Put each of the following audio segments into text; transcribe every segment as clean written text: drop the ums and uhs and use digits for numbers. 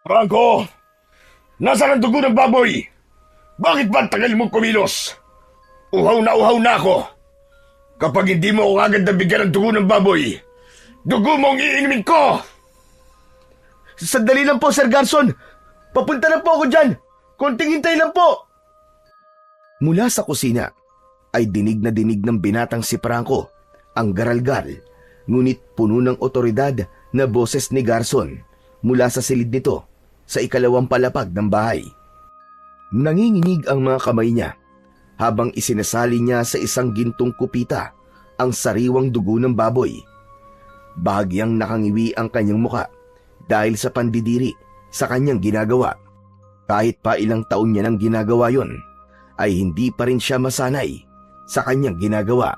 Franco! Nasaan ang dugo ng baboy? Bakit ba ang tagal mong kumilos? Uhaw na ako. Kapag hindi mo ako agad nabigyan ng dugo ng baboy, dugo mo ang iinumin ko! Sandali lang po, Sir Garson. Papunta na po ako dyan. Konting hintay lang po. Mula sa kusina ay dinig na dinig ng binatang si Franco ang garalgal, ngunit puno ng otoridad na boses ni Garson mula sa silid nito sa ikalawang palapag ng bahay. Nanginginig ang mga kamay niya habang isinasali niya sa isang gintong kupita ang sariwang dugo ng baboy. Bahagyang nakangiwi ang kanyang muka dahil sa pandidiri sa kanyang ginagawa. Kahit pa ilang taon niya nang ginagawa yon, ay hindi pa rin siya masanay sa kanyang ginagawa.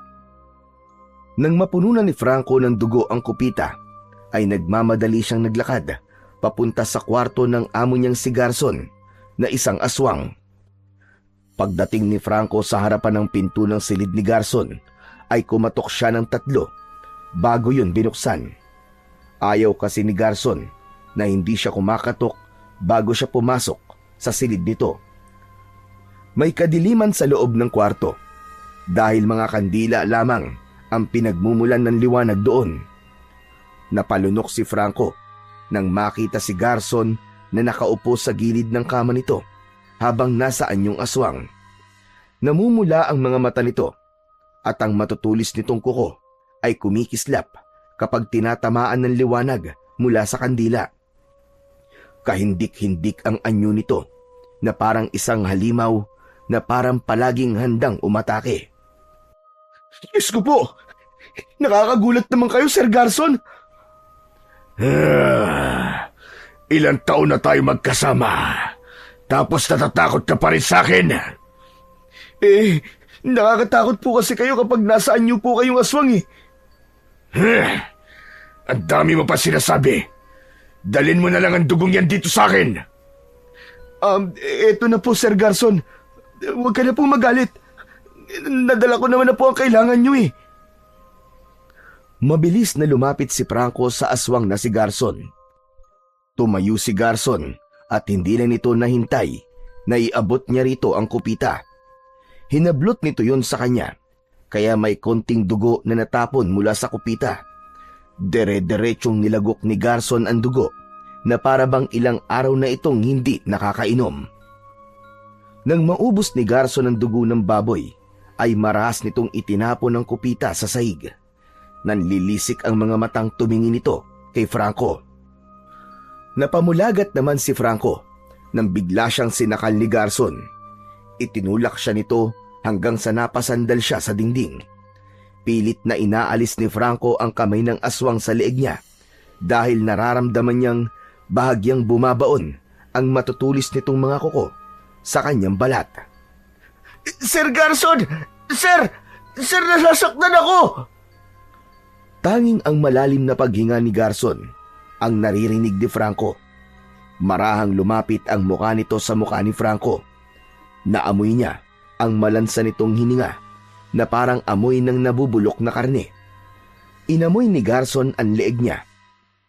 Nang mapununan ni Franco ng dugo ang kupita, ay nagmamadali siyang naglakad papunta sa kwarto ng amo niyang si Garson na isang aswang. Pagdating ni Franco sa harapan ng pinto ng silid ni Garson, ay kumatok siya ng 3 bago yun binuksan. Ayaw kasi ni Garson na hindi siya kumakatok bago siya pumasok sa silid nito. May kadiliman sa loob ng kwarto dahil mga kandila lamang ang pinagmumulan ng liwanag doon. Napalunok si Franco nang makita si Garson na nakaupo sa gilid ng kama nito habang nasa anyong aswang. Namumula ang mga mata nito at ang matutulis nitong kuko ay kumikislap kapag tinatamaan ng liwanag mula sa kandila. Kahindik-hindik ang anyo nito na parang isang halimaw na parang palaging handang umatake. Diyos ko po! Nakakagulat naman kayo, Sir Garson! Ilang taon na tayo magkasama, tapos natatakot ka pa rin sa akin? Nakakatakot po kasi kayo kapag nasa anyo po kayong aswang Ang dami mo pa sinasabi. Dalin mo na lang ang dugong yan dito sa akin. Eto na po, Sir Garson. Huwag ka na po magalit. Nadala ko naman na po ang kailangan nyo Mabilis na lumapit si Franco sa aswang na si Garson. Tumayo si Garson at hindi lang nito nahintay na iabot niya rito ang kupita. Hinablot nito yon sa kanya, kaya may konting dugo na natapon mula sa kupita. Dire-diretsong nilagok ni Garson ang dugo na parabang ilang araw na itong hindi nakakainom. Nang maubos ni Garson ang dugo ng baboy, ay marahas nitong itinapon ang kupita sa sahig. Nanlilisik ang mga matang tumingin nito kay Franco. Napamulagat naman si Franco nang bigla siyang sinakal ni Garson. Itinulak siya nito hanggang sa napasandal siya sa dingding. Pilit na inaalis ni Franco ang kamay ng aswang sa leeg niya dahil nararamdaman niyang bahagyang bumabaon ang matutulis nitong mga kuko sa kanyang balat. Sir Garson! Sir! Sir, nasasaktan ako! Tanging ang malalim na paghinga ni Garson ang naririnig ni Franco. Marahang lumapit ang mukha nito sa mukha ni Franco. Naamoy niya ang malansa nitong hininga na parang amoy ng nabubulok na karne. Inamoy ni Garson ang leeg niya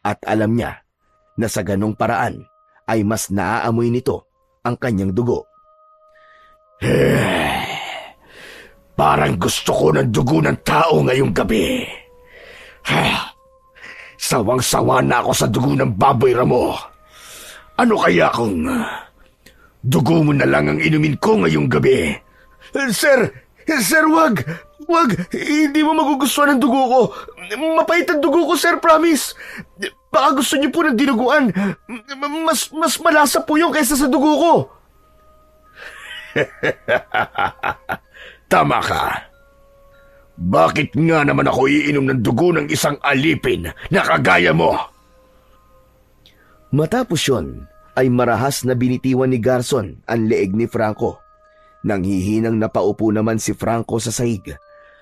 at alam niya na sa ganong paraan ay mas naaamoy nito ang kanyang dugo. Parang gusto ko ng dugo ng tao ngayong gabi. Sawang-sawa na ako sa dugo ng baboy ramo. Ano kaya kung dugo mo na lang ang inumin ko ngayong gabi? Sir, wag! Wag! Hindi mo magugustuhan ang dugo ko. Mapait ang dugo ko, sir, promise. Baka gusto niyo po ng dinuguan. Mas malasa po yung kaysa sa dugo ko. Tama ka. Bakit nga naman ako iinom ng dugo ng isang alipin na kagaya mo? Matapos yun, ay marahas na binitiwan ni Garson ang leeg ni Franco. Nanghihinang napaupo naman si Franco sa sahig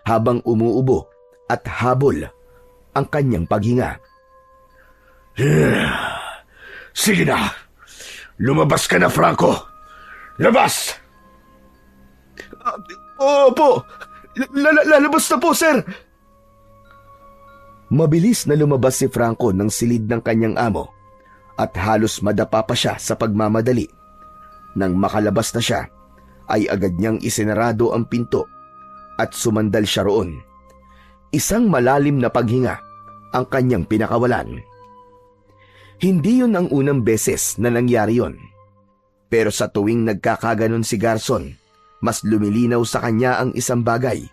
habang umuubo at habol ang kanyang paghinga. Sige na, lumabas ka na, Franco. Labas! Opo, lalabas na po, sir. Mabilis na lumabas si Franco ng silid ng kanyang amo at halos madapa pa siya sa pagmamadali. Nang makalabas na siya, ay agad niyang isinarado ang pinto at sumandal siya roon. Isang malalim na paghinga ang kanyang pinakawalan. Hindi yun ang unang beses na nangyari yun. Pero sa tuwing nagkakaganon si Garson, mas lumilinaw sa kanya ang isang bagay.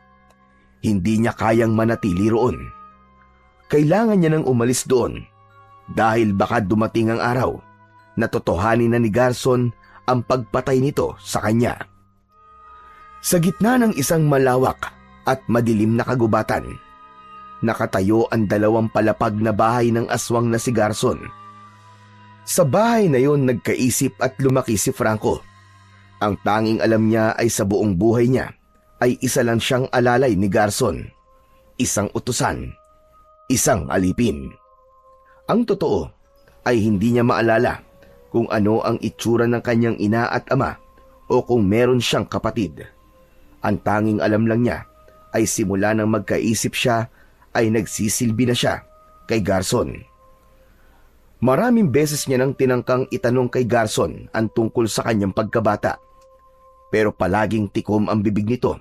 Hindi niya kayang manatili roon. Kailangan niya nang umalis doon dahil baka dumating ang araw na totohanin na ni Garson ang pagpatay nito sa kanya. Sa gitna ng isang malawak at madilim na kagubatan, nakatayo ang 2 palapag na bahay ng aswang na si Garson. Sa bahay na yon nagkaisip at lumaki si Franco. Ang tanging alam niya ay sa buong buhay niya ay isa lang siyang alalay ni Garson. Isang utusan, isang alipin. Ang totoo ay hindi niya maalala kung ano ang itsura ng kanyang ina at ama o kung meron siyang kapatid. Ang tanging alam lang niya ay simula nang magkaisip siya ay nagsisilbi na siya kay Garson. Maraming beses niya nang tinangkang itanong kay Garson ang tungkol sa kanyang pagkabata. Pero palaging tikom ang bibig nito.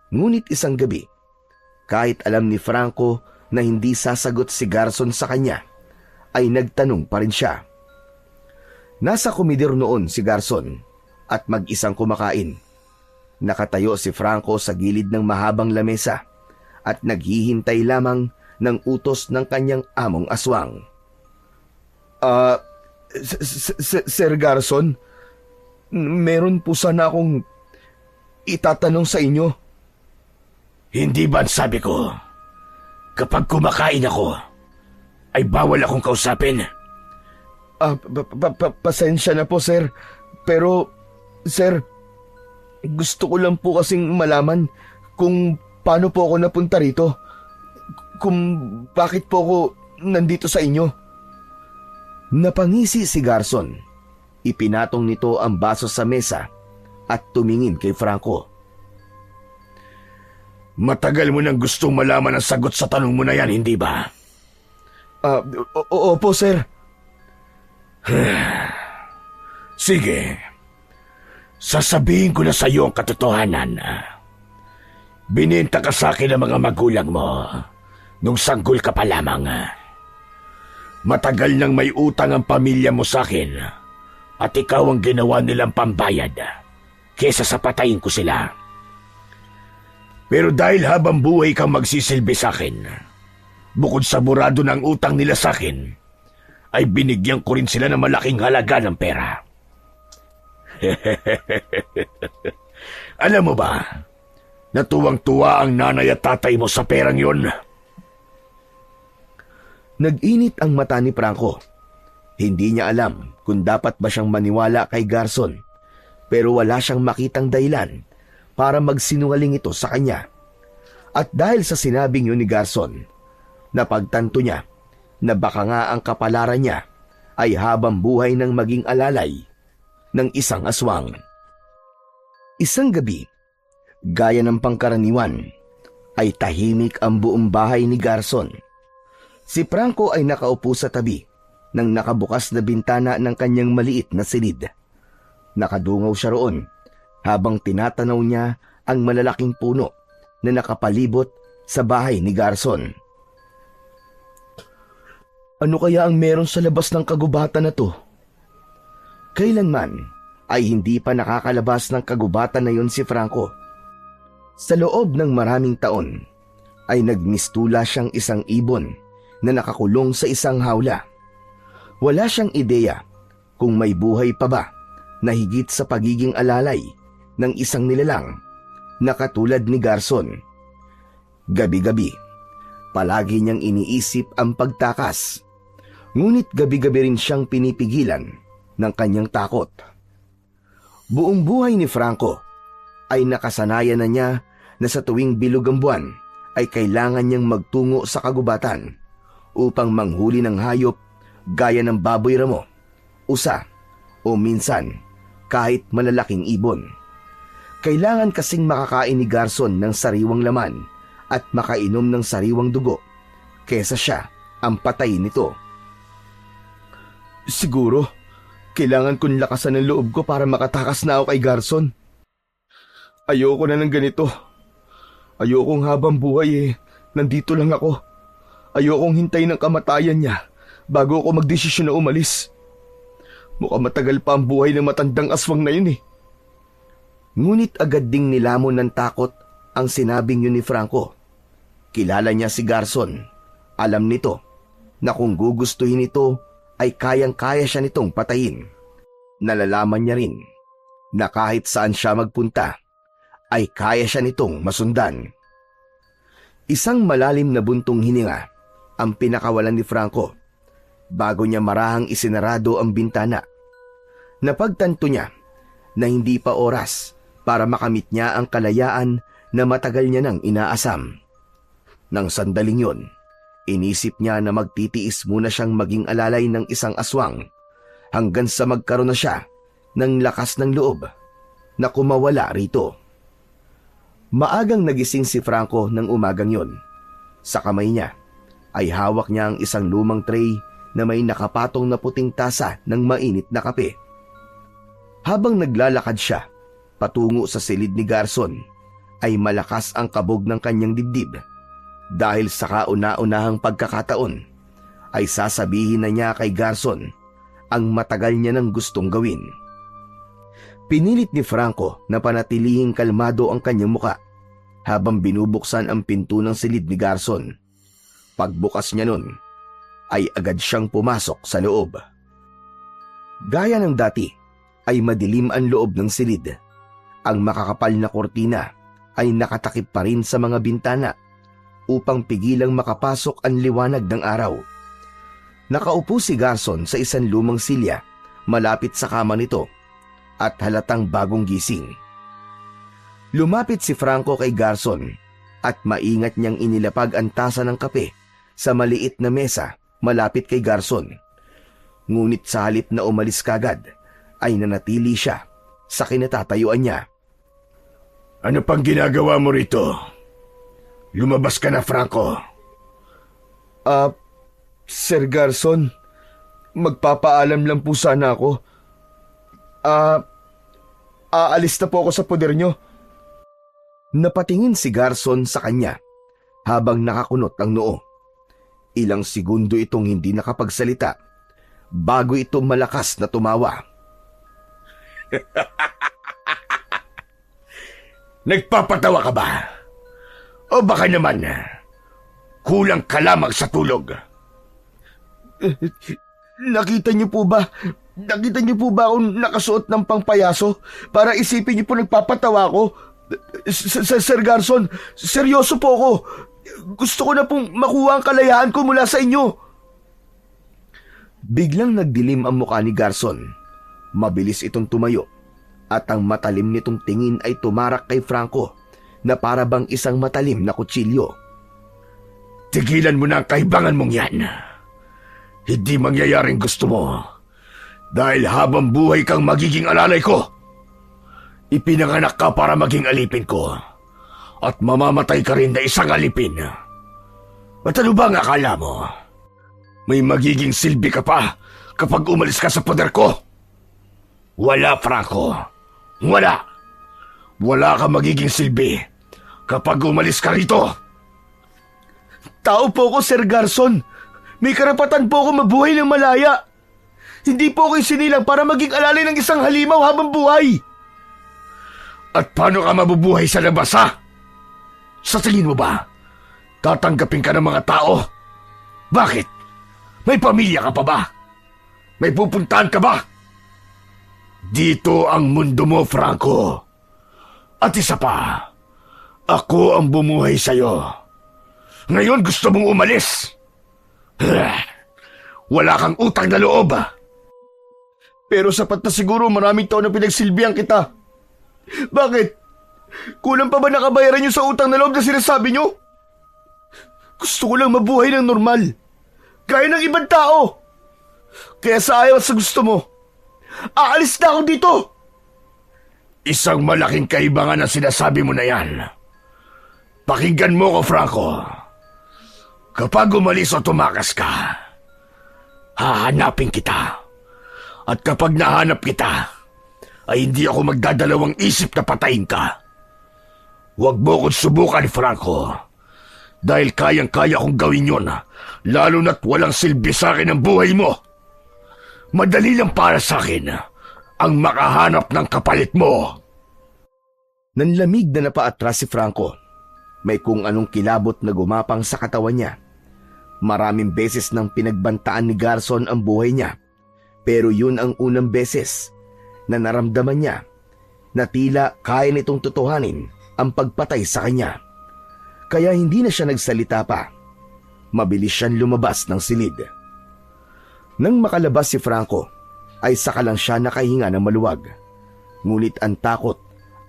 Ngunit isang gabi, kahit alam ni Franco na hindi sasagot si Garson sa kanya, ay nagtanong pa rin siya. Nasa komedor noon si Garson at mag-isang kumakain. Nakatayo si Franco sa gilid ng mahabang lamesa at naghihintay lamang ng utos ng kanyang among aswang. Sir Garson, meron po sana akong itatanong sa inyo. Hindi ba sabi ko, kapag kumakain ako, ay bawal akong kausapin? Pasensya na po, sir. Pero, sir, gusto ko lang po kasing malaman kung paano po ako napunta rito. Kung bakit po ako nandito sa inyo. Napangisi si Garson. Ipinatong nito ang baso sa mesa at tumingin kay Franco. Matagal mo nang gustong malaman ang sagot sa tanong mo na yan, hindi ba? Opo, sir. Sige. Sasabihin ko na sa iyo ang katotohanan. Bininta ka sa akin ng mga magulang mo nung sanggol ka pa lamang. Matagal nang may utang ang pamilya mo sa akin at ikaw ang ginawa nilang pambayad kesa sa patayin ko sila. Pero dahil habang buhay kang magsisilbi sa akin, bukod sa burado ng utang nila sa akin, ay binigyan ko rin sila ng malaking halaga ng pera. Alam mo ba, natuwang-tuwa ang nanay at tatay mo sa perang yon? Nag-init ang mata ni Franco. Hindi niya alam kung dapat ba siyang maniwala kay Garson, pero wala siyang makitang dahilan para magsinungaling ito sa kanya. At dahil sa sinabing yun ni Garson, napagtanto niya na baka nga ang kapalaran niya ay habang buhay ng maging alalay ng isang aswang. Isang gabi, gaya ng pangkaraniwan, ay tahimik ang buong bahay ni Garson. Si Franco ay nakaupo sa tabi ng nakabukas na bintana ng kanyang maliit na silid. Nakadungaw siya roon habang tinatanaw niya ang malalaking puno na nakapalibot sa bahay ni Garson. Ano kaya ang meron sa labas ng kagubatan na to? Kailanman ay hindi pa nakakalabas ng kagubatan na yun si Franco. Sa loob ng maraming taon ay nagmistula siyang isang ibon na nakakulong sa isang hawla. Wala siyang ideya kung may buhay pa ba na higit sa pagiging alalay ng isang nilalang na katulad ni Garson. Gabi-gabi, palagi niyang iniisip ang pagtakas. Ngunit gabi-gabi rin siyang pinipigilan ng kanyang takot. Buong buhay ni Franco ay nakasanayan na niya na sa tuwing bilog ang buwan ay kailangan niyang magtungo sa kagubatan upang manghuli ng hayop gaya ng baboy ramo, usa o minsan kahit malalaking ibon. Kailangan kasing makakain ni Garson ng sariwang laman at makainom ng sariwang dugo kesa siya ang patayin nito. Siguro, kailangan kong lakasan ng loob ko para makatakas na ako kay Garson. Ayoko na ng ganito. Ayokong habang buhay nandito lang ako. Ayokong hintay ng kamatayan niya bago ako magdesisyon na umalis. Mukhang matagal pa ang buhay ng matandang aswang na yun. Ngunit agad ding nilamon ng takot ang sinabing yun ni Franco. Kilala niya si Garson. Alam nito na kung gugustuhin ito ay kayang-kaya siya nitong patayin. Nalalaman niya rin na kahit saan siya magpunta ay kaya siya nitong masundan. Isang malalim na buntong hininga ang pinakawalan ni Franco bago niya marahang isinarado ang bintana. Napagtanto niya na hindi pa oras para makamit niya ang kalayaan na matagal niya nang inaasam. Nang sandaling yon, inisip niya na magtitiis muna siyang maging alalay ng isang aswang hanggang sa magkaroon na siya ng lakas ng loob na kumawala rito. Maagang nagising si Franco ng umagang yon. Sa kamay niya ay hawak niya ang isang lumang tray na may nakapatong na puting tasa ng mainit na kape. Habang naglalakad siya patungo sa silid ni Garson, ay malakas ang kabog ng kanyang dibdib. Dahil sa kauna-unahang pagkakataon, ay sasabihin na niya kay Garson ang matagal niya nang gustong gawin. Pinilit ni Franco na panatilihing kalmado ang kanyang muka habang binubuksan ang pinto ng silid ni Garson. Pagbukas niya nun, ay agad siyang pumasok sa loob. Gaya ng dati, ay madilim ang loob ng silid. Ang makakapal na kortina ay nakatakip pa rin sa mga bintana upang pigilang makapasok ang liwanag ng araw. Nakaupo si Garson sa isang lumang silya malapit sa kama nito at halatang bagong gising. Lumapit si Franco kay Garson at maingat niyang inilapag ang tasa ng kape sa maliit na mesa malapit kay Garson. Ngunit sa halip na umalis kagad, ay nanatili siya sa kinatatayuan niya. Ano pang ginagawa mo rito? Lumabas ka na, Franco. Sir Garson, magpapaalam lang po sana ako. Aalis na po ako sa poder niyo. Napatingin si Garson sa kanya habang nakakunot ang noo. Ilang segundo itong hindi nakapagsalita bago ito malakas na tumawa. Nagpapatawa ka ba? O baka naman, kulang ka lamang sa tulog? Nakita niyo po ba? Nakita niyo po ba akong nakasuot ng pangpayaso para isipin niyo po nagpapatawa ako? Sir Garson, seryoso po ako. Gusto ko na pong makuha ang kalayaan ko mula sa inyo. Biglang nagdilim ang mukha ni Garson. Mabilis itong tumayo at ang matalim nitong tingin ay tumarak kay Franco na para bang isang matalim na kutsilyo. Tigilan mo na ang kaibangan mong yan. Hindi mangyayaring gusto mo dahil habang buhay kang magiging alalay ko. Ipinanganak ka para maging alipin ko at mamamatay ka rin na isang alipin. At ano ba ang akala mo? May magiging silbi ka pa kapag umalis ka sa poder ko? Wala, Franco. Wala. Wala ka magiging silbi kapag umalis ka rito. Tao po ako, Sir Garson. May karapatan po ako mabuhay ng malaya. Hindi po ako sinilang para maging alalay ng isang halimaw habang buhay. At paano ka mabubuhay sa labas, ha? Sa tingin mo ba, tatanggapin ka ng mga tao? Bakit? May pamilya ka pa ba? May pupuntahan ka ba? Dito ang mundo mo, Franco. At isa pa, ako ang bumuhay sa'yo. Ngayon gusto mong umalis. Wala kang utang na loob. Pero sapat na siguro maraming taon na pinagsilbihan kita. Bakit? Kulang pa ba nakabayaran niyo sa utang na loob na sinasabi niyo? Gusto ko lang mabuhay ng normal. Gaya ng ibang tao. Kaya sa ayaw at sa gusto mo, aalis na ako dito. Isang malaking kaibangan ang sinasabi mo na yan. Pakinggan mo ko, Franco. Kapag umalis o tumakas ka, hahanapin kita At kapag nahanap kita, ay hindi ako magdadalawang isip na patayin ka. Huwag mo akong subukan, Franco. Dahil kayang-kaya kong gawin yon, lalo na't walang silbi sa akin ang buhay mo. Madali lang para sa akin ang makahanap ng kapalit mo. Nanlamig na napaatras si Franco. May kung anong kilabot na gumapang sa katawan niya. Maraming beses nang pinagbantaan ni Garson ang buhay niya. Pero yun ang unang beses na naramdaman niya na tila kaya nitong tutuhanin ang pagpatay sa kanya. Kaya hindi na siya nagsalita pa. Mabilis siyang lumabas ng silid. Nang makalabas si Franco, ay saka lang siya nakahinga ng maluwag. Ngunit ang takot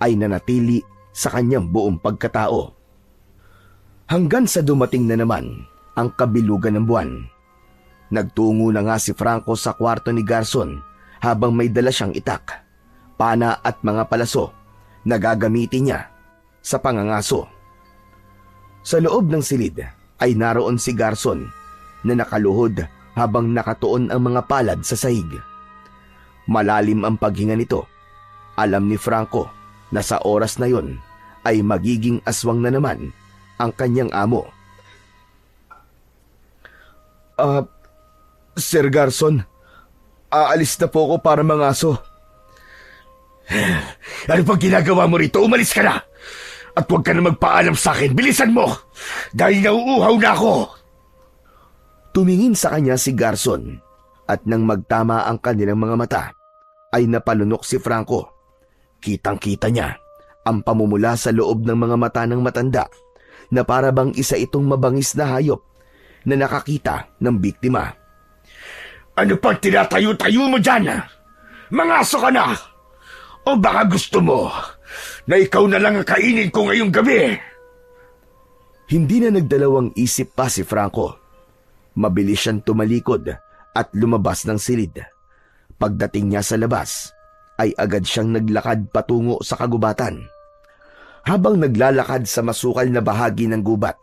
ay nanatili sa kanyang buong pagkatao. Hanggang sa dumating na naman ang kabilugan ng buwan. Nagtungo na nga si Franco sa kwarto ni Garson habang may dala siyang itak, pana at mga palaso na gagamitin niya sa pangangaso. Sa loob ng silid ay naroon si Garson na nakaluhod habang nakatuon ang mga palad sa sahig. Malalim ang paghinga nito. Alam ni Franco na sa oras na yon ay magiging aswang na naman ang kanyang amo. Sir Garson, aalis na po ako para mangaso. Ano pang ginagawa mo rito? Umalis ka na! At huwag ka na magpaalam sa akin. Bilisan mo! Dahil nauuhaw na ako! Tumingin sa kanya si Garson at nang magtama ang kanilang mga mata ay napalunok si Franco. Kitang-kita niya ang pamumula sa loob ng mga mata ng matanda na para bang isa itong mabangis na hayop na nakakita ng biktima. Ano pang tinatayo-tayo mo dyan? Mangaso ka na! O baka gusto mo na ikaw na lang ang kainin ko ngayong gabi? Hindi na nagdalawang isip pa si Franco. Mabilis siyang tumalikod at lumabas ng silid. Pagdating niya sa labas, ay agad siyang naglakad patungo sa kagubatan. Habang naglalakad sa masukal na bahagi ng gubat,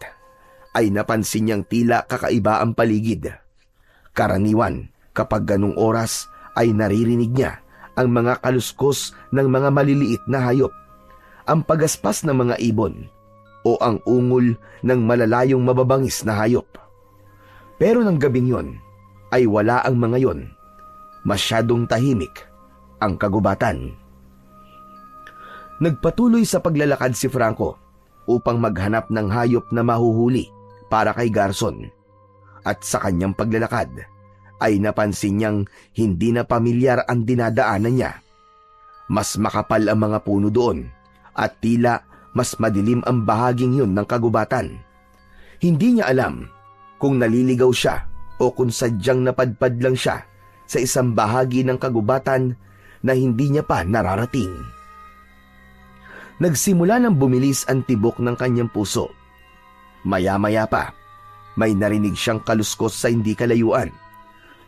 ay napansin niyang tila kakaiba ang paligid. Karaniwan, kapag ganung oras, ay naririnig niya ang mga kaluskos ng mga maliliit na hayop, ang pagaspas ng mga ibon, o ang ungol ng malalayong mababangis na hayop. Pero ng gabing yon, ay wala ang mga yon. Masyadong tahimik ang kagubatan. Nagpatuloy sa paglalakad si Franco upang maghanap ng hayop na mahuhuli para kay Garson. At sa kanyang paglalakad, ay napansin niyang hindi na pamilyar ang dinadaanan niya. Mas makapal ang mga puno doon at tila mas madilim ang bahaging yun ng kagubatan. Hindi niya alam kung naliligaw siya o kung sadyang napadpad lang siya sa isang bahagi ng kagubatan na hindi niya pa nararating. Nagsimula ng bumilis ang tibok ng kanyang puso. Maya-maya pa, may narinig siyang kaluskos sa hindi kalayuan.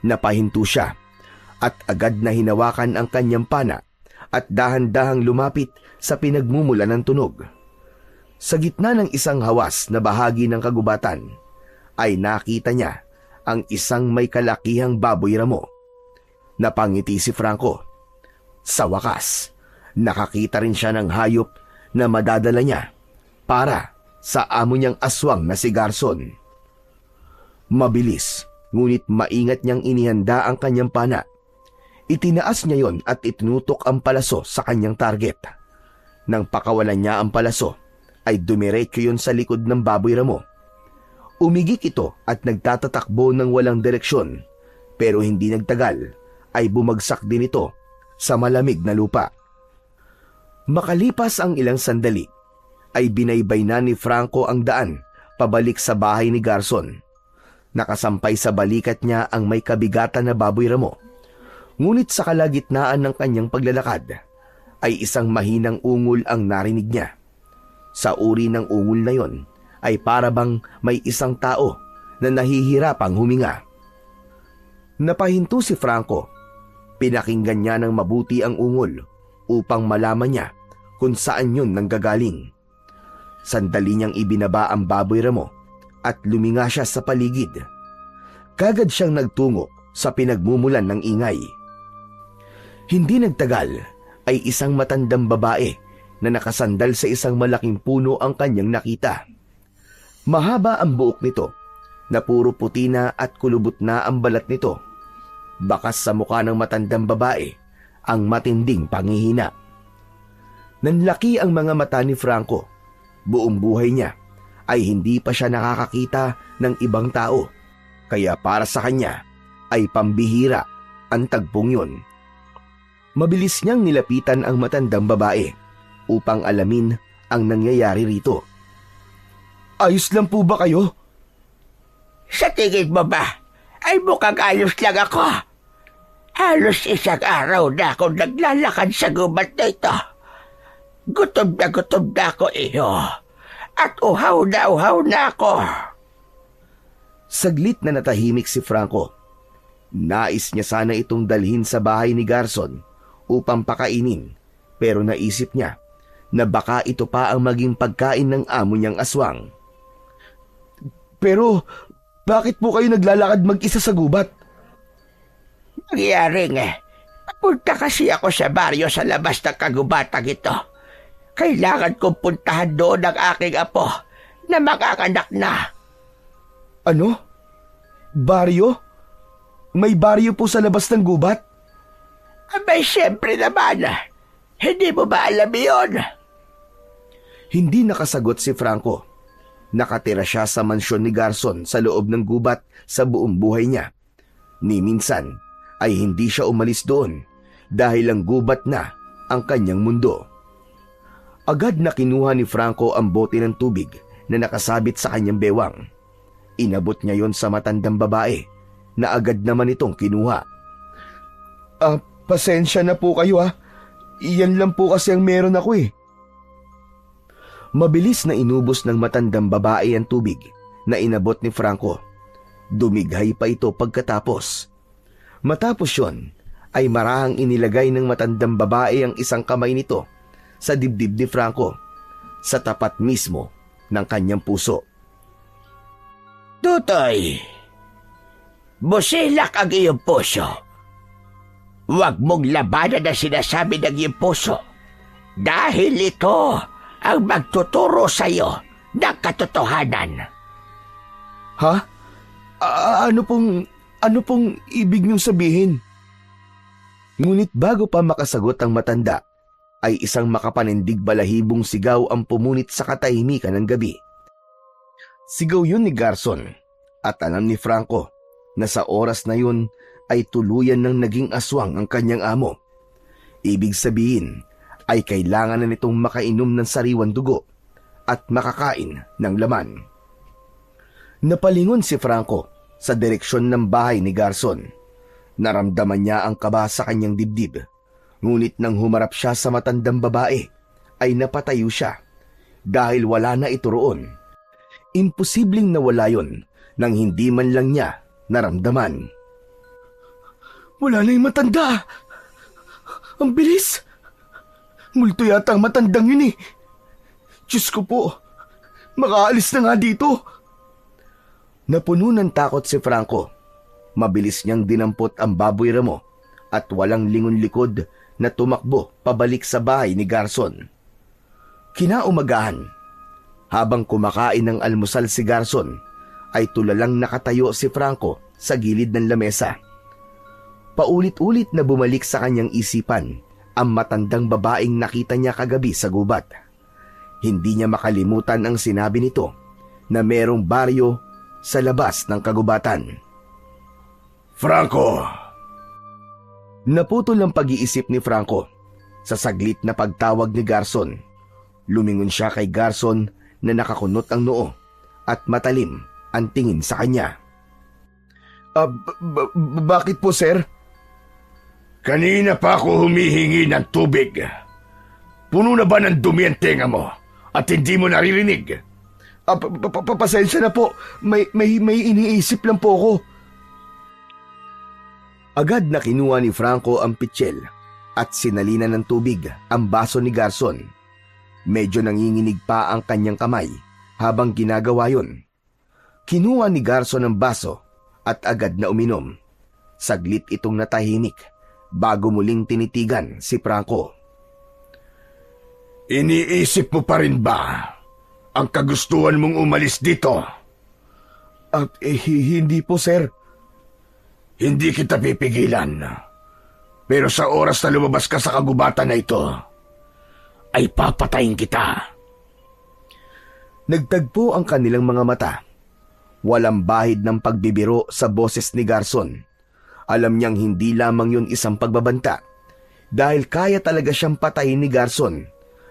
Napahinto siya at agad na hinawakan ang kanyang pana at dahan-dahang lumapit sa pinagmumula ng tunog. Sa gitna ng isang hawas na bahagi ng kagubatan, ay nakita niya ang isang may kalakihang baboy ramo. Napangiti si Franco. Sa wakas, nakakita rin siya ng hayop na madadala niya para sa amo niyang aswang na si Garson. Mabilis, ngunit maingat niyang inihanda ang kanyang pana. Itinaas niya yon at itinutok ang palaso sa kanyang target. Nang pakawalan niya ang palaso, ay dumiretso yon sa likod ng baboy ramo. Umigik ito at nagtatatakbo ng walang direksyon, pero hindi nagtagal ay bumagsak din ito sa malamig na lupa. Makalipas ang ilang sandali, ay binaybay na ni Franco ang daan pabalik sa bahay ni Garson. Nakasampay sa balikat niya ang may kabigatan na baboy ramo. Ngunit sa kalagitnaan ng kanyang paglalakad, ay isang mahinang ungol ang narinig niya. Sa uri ng ungol na yon, ay para bang may isang tao na nahihirapang huminga. Napahinto si Franco. Pinakinggan niya ng mabuti ang ungol upang malaman niya kung saan yun nanggagaling. Sandali niyang ibinaba ang baboy ramo at luminga siya sa paligid. Kagad siyang nagtungo sa pinagmumulan ng ingay. Hindi nagtagal ay isang matandang babae na nakasandal sa isang malaking puno ang kanyang nakita. Mahaba ang buhok nito na puro puti na at kulubot na ang balat nito. Bakas sa mukha ng matandang babae ang matinding panghihina. Nanlaki ang mga mata ni Franco. Buong buhay niya ay hindi pa siya nakakakita ng ibang tao, kaya para sa kanya ay pambihira ang tagpong yun. Mabilis niyang nilapitan ang matandang babae upang alamin ang nangyayari rito. Ayos lang po ba kayo? Sa tingin mo ba, ay mukhang ayos lang ako. Halos isang araw na akong naglalakad sa gubat na ito. Gutom na ako iyo. At uhaw na ako. Saglit na natahimik si Franco. Nais niya sana itong dalhin sa bahay ni Garson upang pakainin, pero naisip niya na baka ito pa ang maging pagkain ng amo niyang aswang. Pero bakit po kayo naglalakad mag-isa sa gubat? Nangyaring papunta kasi ako sa baryo sa labas ng kagubatang ito. Kailangan kong puntahan doon ang aking apo na makakanak na. Ano? Baryo? May baryo po sa labas ng gubat? Abay, siyempre naman. Hindi mo ba alam yun? Hindi nakasagot si Franco. Nakatira siya sa mansyon ni Garson sa loob ng gubat sa buong buhay niya. Ni minsan ay hindi siya umalis doon dahil ang gubat na ang kanyang mundo. Agad na kinuha ni Franco ang bote ng tubig na nakasabit sa kanyang bewang. Inabot niya yon sa matandang babae na agad naman itong kinuha. Pasensya na po kayo ha. Iyan lang po kasi ang meron ako eh. Mabilis na inubos ng matandang babae ang tubig na inabot ni Franco. Dumighay pa ito pagkatapos. Matapos yon, ay marahang inilagay ng matandang babae ang isang kamay nito sa dibdib ni Franco, sa tapat mismo ng kanyang puso. Tutoy, busilak ang iyong puso. Huwag mong labanan na sinasabi ng iyong puso dahil ito ang magtuturo sa iyo ng katotohanan. Ha? Ano pong ibig niyong sabihin? Ngunit bago pa makasagot ang matanda, ay isang makapanindig balahibong sigaw ang pumunit sa katahimikan ng gabi. Sigaw yun ni Garson at alam ni Franco na sa oras na yun ay tuluyan ng naging aswang ang kanyang amo. Ibig sabihin ay kailangan na nitong makainom ng sariwang dugo at makakain ng laman. Napalingon si Franco sa direksyon ng bahay ni Garson. Naramdaman niya ang kaba sa kanyang dibdib. Ngunit nang humarap siya sa matandang babae, ay napatayo siya dahil wala na ito roon. Imposibleng nawala yon nang hindi man lang niya naramdaman. Wala na yung matanda! Ang bilis! Multo yata ang matandang yun eh. Diyos ko po, makaalis na nga dito. Napuno ng takot si Franco. Mabilis niyang dinampot ang baboy ramo at walang lingon likod na tumakbo pabalik sa bahay ni Garson. Kinaumagahan, habang kumakain ng almusal si Garson, ay tulalang nakatayo si Franco sa gilid ng lamesa. Paulit-ulit na bumalik sa kanyang isipan ang matandang babaeng nakita niya kagabi sa gubat. Hindi niya makalimutan ang sinabi nito na merong baryo sa labas ng kagubatan. Franco! Naputol ang pag-iisip ni Franco sa saglit na pagtawag ni Garson. Lumingon siya kay Garson na nakakunot ang noo at matalim ang tingin sa kanya. Bakit po, sir? Kanina pa ako humihingi ng tubig. Puno na ba ng dumi ang tenga mo at hindi mo naririnig? Pasensya na po. May iniisip lang po ako. Agad na kinuha ni Franco ang pitsil at sinalina ng tubig ang baso ni Garson. Medyo nanginginig pa ang kanyang kamay habang ginagawa yon. Kinuha ni Garson ang baso at agad na uminom. Saglit itong natahimik bago muling tinitigan si Franco. Iniisip mo pa rin ba ang kagustuhan mong umalis dito? Hindi po, sir. Hindi kita pipigilan. Pero sa oras na lumabas ka sa kagubatan na ito, ay papatayin kita. Nagtagpo ang kanilang mga mata. Walang bahid ng pagbibiro sa boses ni Garson. Alam niyang hindi lamang yun isang pagbabanta, dahil kaya talaga siyang patayin ni Garson,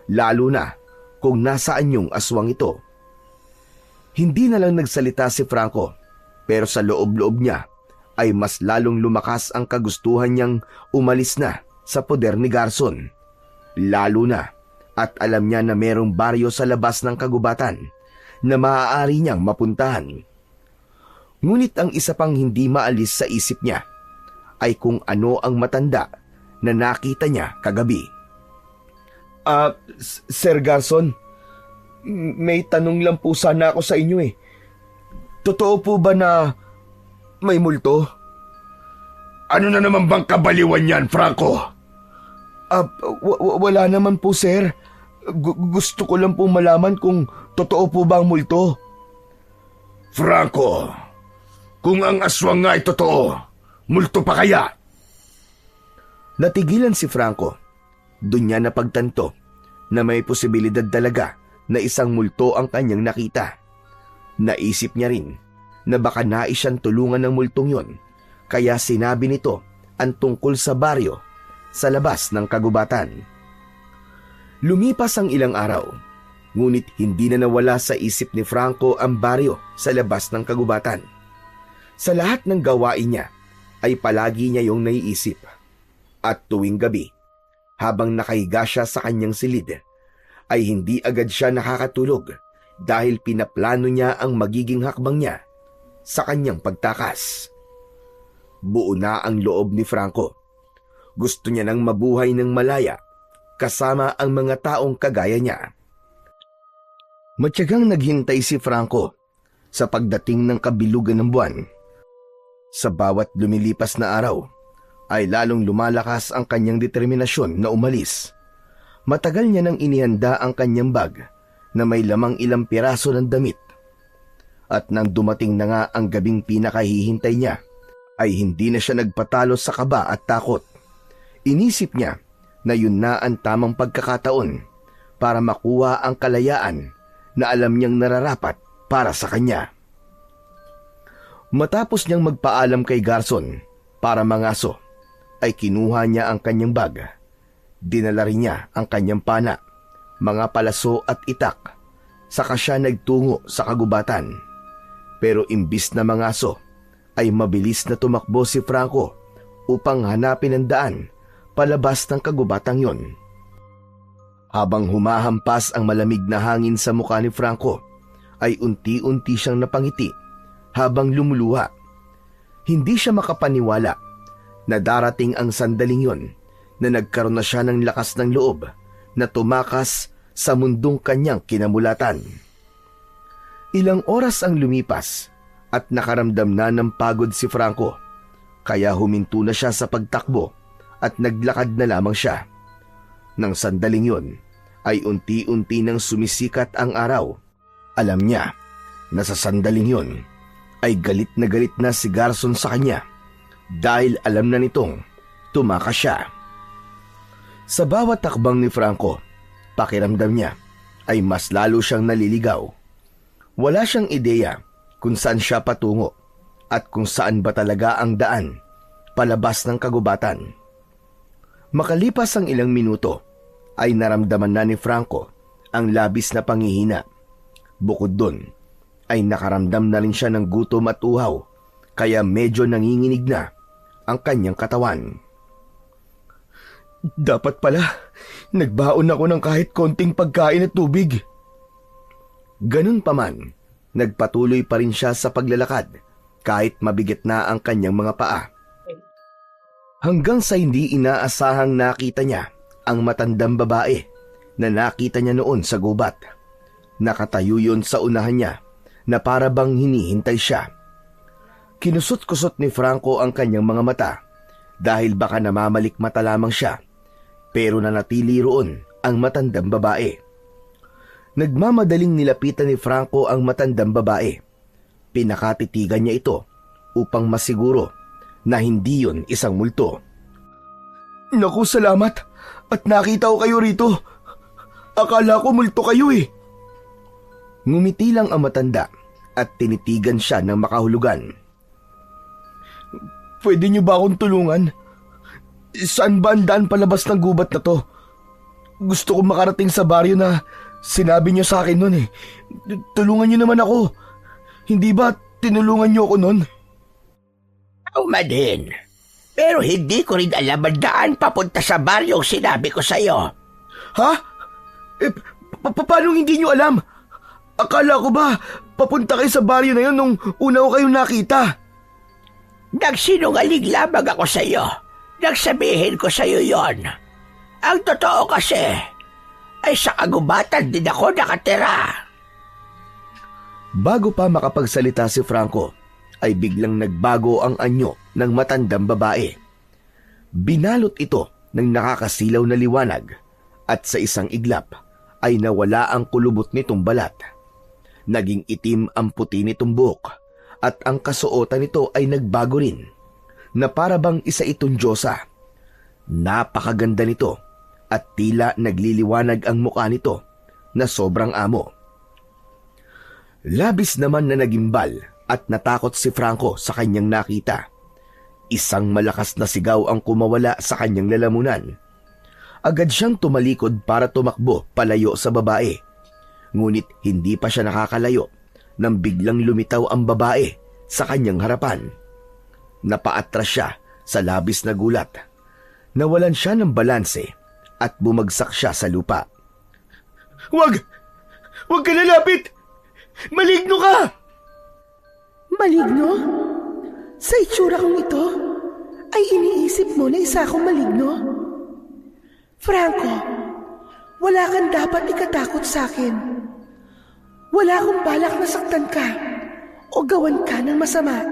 lalo na kung nasaan yung aswang ito. Hindi na lang nagsalita si Franco, pero sa loob-loob niya ay mas lalong lumakas ang kagustuhan niyang umalis na sa poder ni Garson. Lalo na at alam niya na merong baryo sa labas ng kagubatan na maaari niyang mapuntahan. Ngunit ang isa pang hindi maalis sa isip niya ay kung ano ang matanda na nakita niya kagabi. Sir Garson, may tanong lang po sana ako sa inyo eh. Totoo po ba na may multo? Ano na naman bang kabaliwan yan, Franco? Wala naman po, sir. Gusto ko lang po malaman kung totoo po ba ang multo. Franco, kung ang aswang nga ay totoo, multo pa kaya? Natigilan si Franco. Doon niya napagtanto na may posibilidad talaga na isang multo ang kanyang nakita. Naisip niya rin na baka nais siyang tulungan ng multong yon, kaya sinabi nito ang tungkol sa baryo sa labas ng kagubatan. Lumipas ang ilang araw, ngunit hindi na nawala sa isip ni Franco ang baryo sa labas ng kagubatan. Sa lahat ng gawain niya ay palagi niya yung naiisip. At tuwing gabi, habang nakahiga siya sa kanyang silid, ay hindi agad siya nakakatulog dahil pinaplano niya ang magiging hakbang niya sa kanyang pagtakas. Buo na ang loob ni Franco. Gusto niya nang mabuhay ng malaya kasama ang mga taong kagaya niya. Matyagang naghintay si Franco sa pagdating ng kabilugan ng buwan. Sa bawat lumilipas na araw, ay lalong lumalakas ang kanyang determinasyon na umalis. Matagal niya nang inihanda ang kanyang bag na may lamang ilang piraso ng damit. At nang dumating na nga ang gabing pinakahihintay niya, ay hindi na siya nagpatalo sa kaba at takot. Inisip niya na yun na ang tamang pagkakataon para makuha ang kalayaan na alam niyang nararapat para sa kanya. Matapos niyang magpaalam kay Garson para mangaso, ay kinuha niya ang kanyang bag. Dinala rin niya ang kanyang pana, mga palaso at itak. Saka siya nagtungo sa kagubatan. Pero imbis na mangaso, ay mabilis na tumakbo si Franco upang hanapin ang daan palabas ng kagubatang yon. Habang humahampas ang malamig na hangin sa mukha ni Franco, ay unti-unti siyang napangiti habang lumuluha. Hindi siya makapaniwala na darating ang sandaling yon na nagkaroon na siya ng lakas ng loob na tumakas sa mundong kanyang kinamulatan. Ilang oras ang lumipas at nakaramdam na ng pagod si Franco, kaya huminto na siya sa pagtakbo at naglakad na lamang siya. Nang sandaling yon ay unti-unti nang sumisikat ang araw. Alam niya na sa sandaling yon ay galit na si Garson sa kanya dahil alam na nitong tumakas siya. Sa bawat takbang ni Franco, pakiramdam niya ay mas lalo siyang naliligaw. Wala siyang ideya kung saan siya patungo at kung saan ba talaga ang daan palabas ng kagubatan. Makalipas ang ilang minuto, ay naramdaman na ni Franco ang labis na panghihina. Bukod dun, ay nakaramdam na rin siya ng gutom at uhaw, kaya medyo nanginginig na ang kanyang katawan. Dapat pala, nagbaon ako ng kahit konting pagkain at tubig. Ganun pa man, nagpatuloy pa rin siya sa paglalakad kahit mabigat na ang kanyang mga paa. Hanggang sa hindi inaasahang nakita niya ang matandang babae na nakita niya noon sa gubat. Nakatayo yun sa unahan niya na para bang hinihintay siya. Kinusot-kusot ni Franco ang kanyang mga mata dahil baka namamalikmata lamang siya, pero nanatili roon ang matandang babae. Nagmamadaling nilapitan ni Franco ang matandang babae. Pinakatitigan niya ito upang masiguro na hindi yon isang multo. Naku, salamat at nakita ko kayo rito. Akala ko multo kayo eh. Ngumiti lang ang matanda at tinitigan siya ng makahulugan. Pwede niyo ba akong tulungan? Saan ba ang daan palabas ng gubat na to? Gusto ko makarating sa baryo na sinabi niyo sa akin noon eh. Tulungan niyo naman ako. Hindi ba tinulungan niyo ako noon? Tama din. Pero hindi ko rin alam ang daan papunta sa baryong sinabi ko sa'yo. Ha? Paano hindi niyo alam? Akala ko ba papunta kayo sa baryo na yun nung una ko kayong nakita? Nagsinungaling lamang ako sa'yo. Nagsabihin ko sa'yo yon. Ang totoo kasi ay sa kagubatan din ako nakatira. Bago pa makapagsalita si Franco, ay biglang nagbago ang anyo ng matandang babae. Binalot ito ng nakakasilaw na liwanag at sa isang iglap ay nawala ang kulubot nitong balat. Naging itim ang puti nitong buhok at ang kasuotan nito ay nagbago rin na para bang isa itong diyosa. Napakaganda nito at tila nagliliwanag ang mukha nito na sobrang amo. Labis naman na nagimbal at natakot si Franco sa kanyang nakita. Isang malakas na sigaw ang kumawala sa kanyang lalamunan. Agad siyang tumalikod para tumakbo palayo sa babae. Ngunit hindi pa siya nakakalayo nang biglang lumitaw ang babae sa kanyang harapan. Napaatras siya sa labis na gulat. Nawalan siya ng balanse at bumagsak siya sa lupa. Wag! Wag ka lalapit! Maligno ka! Maligno? Sa itsura kong ito, ay iniisip mo na isa akong maligno? Franco, wala kang dapat ikatakot sa akin. Wala akong balak na saktan ka o gawan ka ng masama.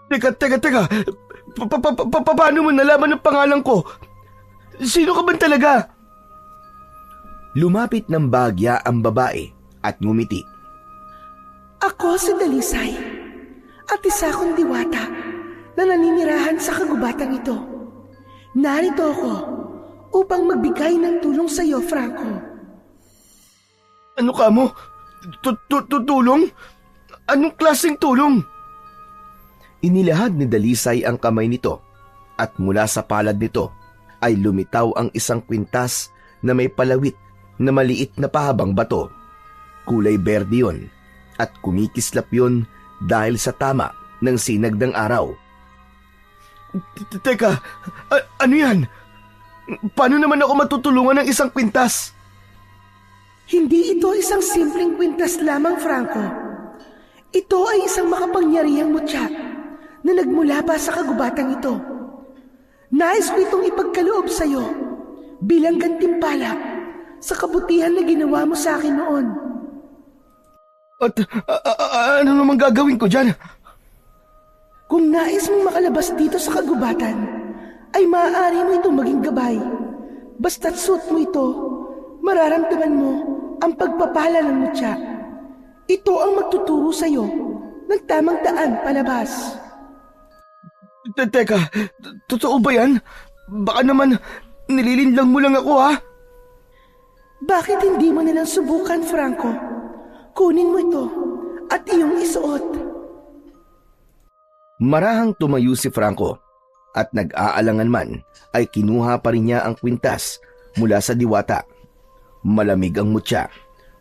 Teka. Paano mo nalaman ang pangalan ko? Sino ka ba talaga? Lumapit ng bahagya ang babae at ngumiti. Ako si Dalisay at isa akong diwata na naninirahan sa kagubatan ito. Narito ako upang magbigay ng tulong sa iyo, Franco. Ano ka mo? Tulong? Anong klaseng tulong? Inilahad ni Dalisay ang kamay nito at mula sa palad nito ay lumitaw ang isang kwintas na may palawit na maliit na pahabang bato. Kulay berde yun at kumikislap yun dahil sa tama ng sinag ng araw. Teka, ano yan? Paano naman ako matutulungan ng isang kwintas? Hindi ito isang simpleng kwintas lamang, Franco. Ito ay isang makapangyarihang mutya na nagmula pa sa kagubatan ito. Nais ko itong ipagkaloob sa iyo bilang gantimpala sa kabutihan na ginawa mo sa akin noon. At ano naman gagawin ko dyan? Kung nais mong makalabas dito sa kagubatan, ay maaari mo itong maging gabay. Basta't suot mo ito, mararamdaman mo ang pagpapala ng mutya. Ito ang magtuturo sa iyo ng tamang daan palabas. Teka, totoo ba yan? Baka naman nililinlang mo lang ako, ha? Bakit hindi mo nilang subukan, Franco? Kunin mo ito at iyong isuot. Marahang tumayo si Franco at nag-aalangan man ay kinuha pa rin niya ang kwintas mula sa diwata. Malamig ang mutya,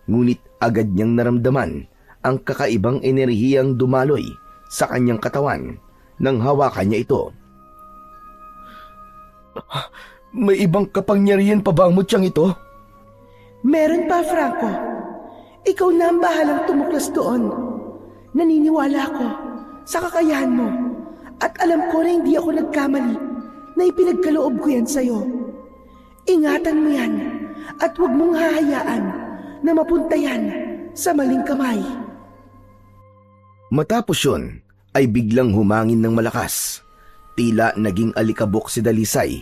ngunit agad niyang naramdaman ang kakaibang enerhiyang dumaloy sa kanyang katawan nang hawakan niya ito. May ibang kapangyarihan pa ba ang mutyang ito? Meron pa, Franco. Ikaw na ang bahalang tumuklas doon. Naniniwala ako sa kakayahan mo at alam ko na hindi ako nagkamali na ipinagkaloob ko yan sa'yo. Ingatan mo yan at huwag mong hahayaan na mapunta yan sa maling kamay. Matapos yun ay biglang humangin ng malakas. Tila naging alikabok si Dalisay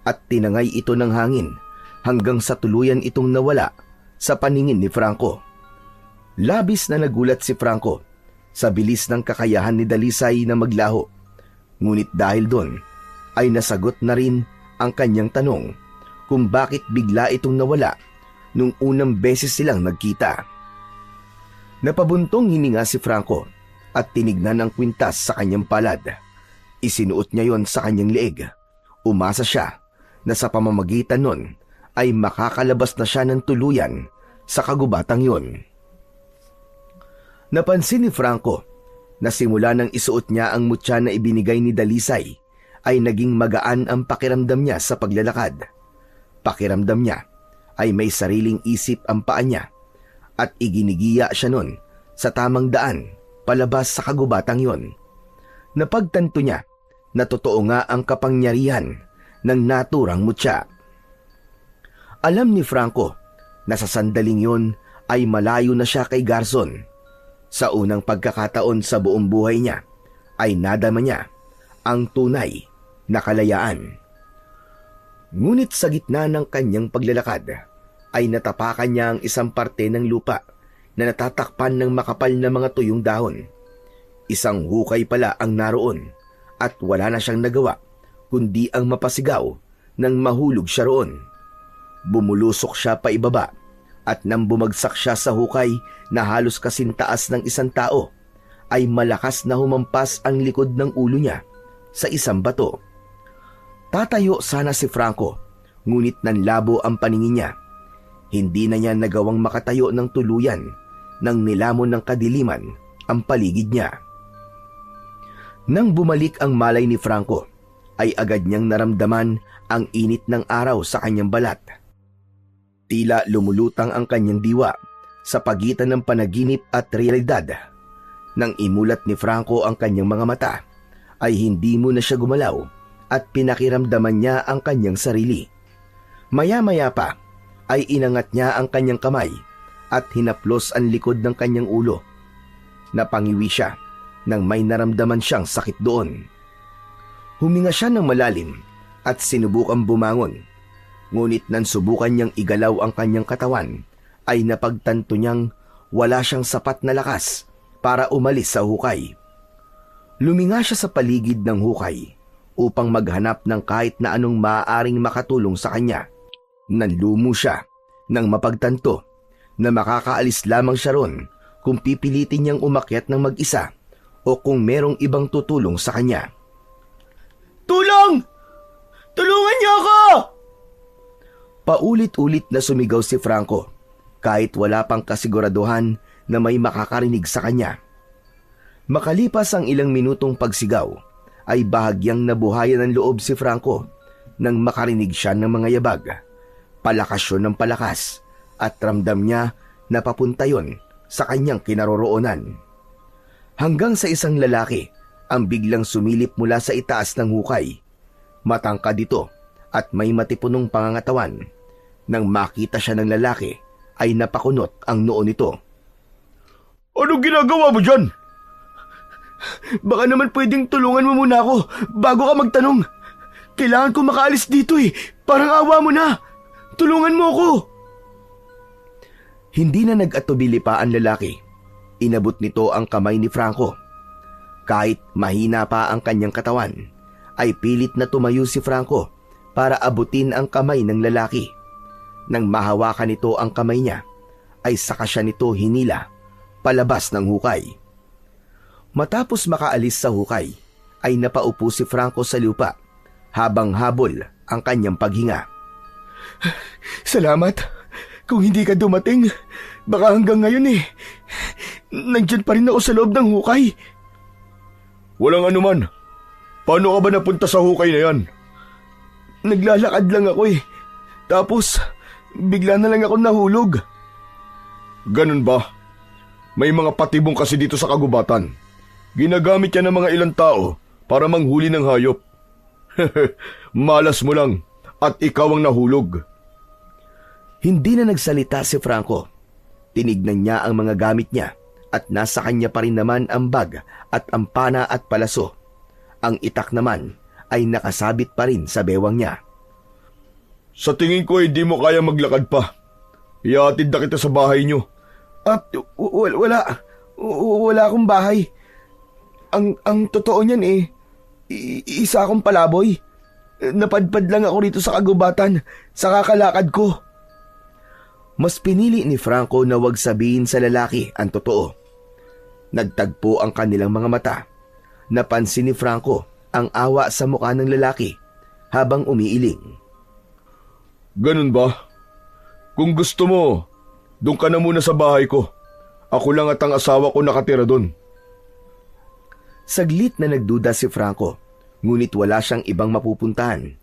at tinangay ito ng hangin hanggang sa tuluyan itong nawala sa paningin ni Franco. Labis na nagulat si Franco sa bilis ng kakayahan ni Dalisay na maglaho. Ngunit dahil doon ay nasagot na rin ang kanyang tanong kung bakit bigla itong nawala nung unang beses silang nagkita. Napabuntong hininga si Franco at tinignan ang kwintas sa kanyang palad. Isinuot niya yon sa kanyang leeg. Umasa siya na sa pamamagitan nun ay makakalabas na siya ng tuluyan sa kagubatang yon. Napansin ni Franco na simula nang isuot niya ang mutya na ibinigay ni Dalisay ay naging magaan ang pakiramdam niya sa paglalakad. Pakiramdam niya ay may sariling isip ang paa niya at iginigiya siya nun sa tamang daan palabas sa kagubatang yon. Napagtanto niya na totoo nga ang kapangyarihan ng naturang mutya. Alam ni Franco na sa sandaling yon ay malayo na siya kay Garzon. Sa unang pagkakataon sa buong buhay niya ay nadama niya ang tunay na kalayaan. Ngunit sa gitna ng kanyang paglalakad ay natapakan niya ang isang parte ng lupa na natatakpan ng makapal na mga tuyong dahon. Isang hukay pala ang naroon at wala na siyang nagawa kundi ang mapasigaw nang mahulog siya roon. Bumulusok siya pa ibaba at nang bumagsak siya sa hukay na halos kasintaas ng isang tao, ay malakas na humampas ang likod ng ulo niya sa isang bato. Tatayo sana si Franco, ngunit nanlabo ang paningin niya. Hindi na niya nagawang makatayo ng tuluyan nang nilamon ng kadiliman ang paligid niya. Nang bumalik ang malay ni Franco, ay agad niyang naramdaman ang init ng araw sa kanyang balat. Tila lumulutang ang kanyang diwa sa pagitan ng panaginip at realidad. Nang imulat ni Franco ang kanyang mga mata, ay hindi muna siya gumalaw at pinakiramdaman niya ang kanyang sarili. Maya-maya pa ay inangat niya ang kanyang kamay at hinaplos ang likod ng kanyang ulo. Napangiwi siya nang may naramdaman siyang sakit doon. Huminga siya ng malalim at sinubukang bumangon. Ngunit nang subukan niyang igalaw ang kanyang katawan, ay napagtanto niyang wala siyang sapat na lakas para umalis sa hukay. Luminga siya sa paligid ng hukay upang maghanap ng kahit na anong maaaring makatulong sa kanya. Nanlumo siya nang mapagtanto na makakaalis lamang siya ron kung pipilitin niyang umakyat ng mag-isa o kung merong ibang tutulong sa kanya. Tulong! Tulungan niyo ako! Paulit-ulit na sumigaw si Franco kahit wala pang kasiguraduhan na may makakarinig sa kanya. Makalipas ang ilang minutong pagsigaw, ay bahagyang nabuhayan ng loob si Franco nang makarinig siya ng mga yabag. Palakas yun ng palakas at ramdam niya na papunta yun sa kanyang kinaroroonan. Hanggang sa isang lalaki ang biglang sumilip mula sa itaas ng hukay. Matangkad ito at may matipunong pangangatawan. Nang makita siya ng lalaki, ay napakunot ang noo nito. Anong ginagawa mo dyan? Baka naman pwedeng tulungan mo muna ako bago ka magtanong. Kailangan ko makaalis dito eh. Parang awa mo na. Tulungan mo ako. Hindi na nag-atubili pa ang lalaki. Inabot nito ang kamay ni Franco. Kahit mahina pa ang kanyang katawan, ay pilit na tumayo si Franco para abutin ang kamay ng lalaki. Nang mahawakan nito ang kamay niya, ay saka siya nito hinila palabas ng hukay. Matapos makaalis sa hukay, ay napaupo si Franco sa lupa habang habol ang kanyang paghinga. Salamat. Kung hindi ka dumating, baka hanggang ngayon nandyan pa rin ako sa loob ng hukay. Walang anuman. Paano ka ba napunta sa hukay na yan? Naglalakad lang ako Tapos, bigla na lang ako nahulog. Ganun ba? May mga patibong kasi dito sa kagubatan. Ginagamit yan ng mga ilang tao para manghuli ng hayop. Malas mo lang at ikaw ang nahulog. Hindi na nagsalita si Franco. Tinignan niya ang mga gamit niya at nasa kanya pa rin naman ang bag at ang pana at palaso. Ang itak naman ay nakasabit pa rin sa bewang niya. Sa tingin ko hindi mo kaya maglakad pa. Ihatid na kita sa bahay niyo. Wala akong bahay. Ang totoo niyan isa akong palaboy. Napadpad lang ako rito sa kagubatan sa kakalakad ko. Mas pinili ni Franco na wag sabihin sa lalaki ang totoo. Nagtagpo ang kanilang mga mata. Napansin ni Franco ang awa sa mukha ng lalaki habang umiiling. Ganun ba? Kung gusto mo, doon ka na muna sa bahay ko. Ako lang at ang asawa ko nakatira doon. Saglit na nagduda si Franco, ngunit wala siyang ibang mapupuntahan.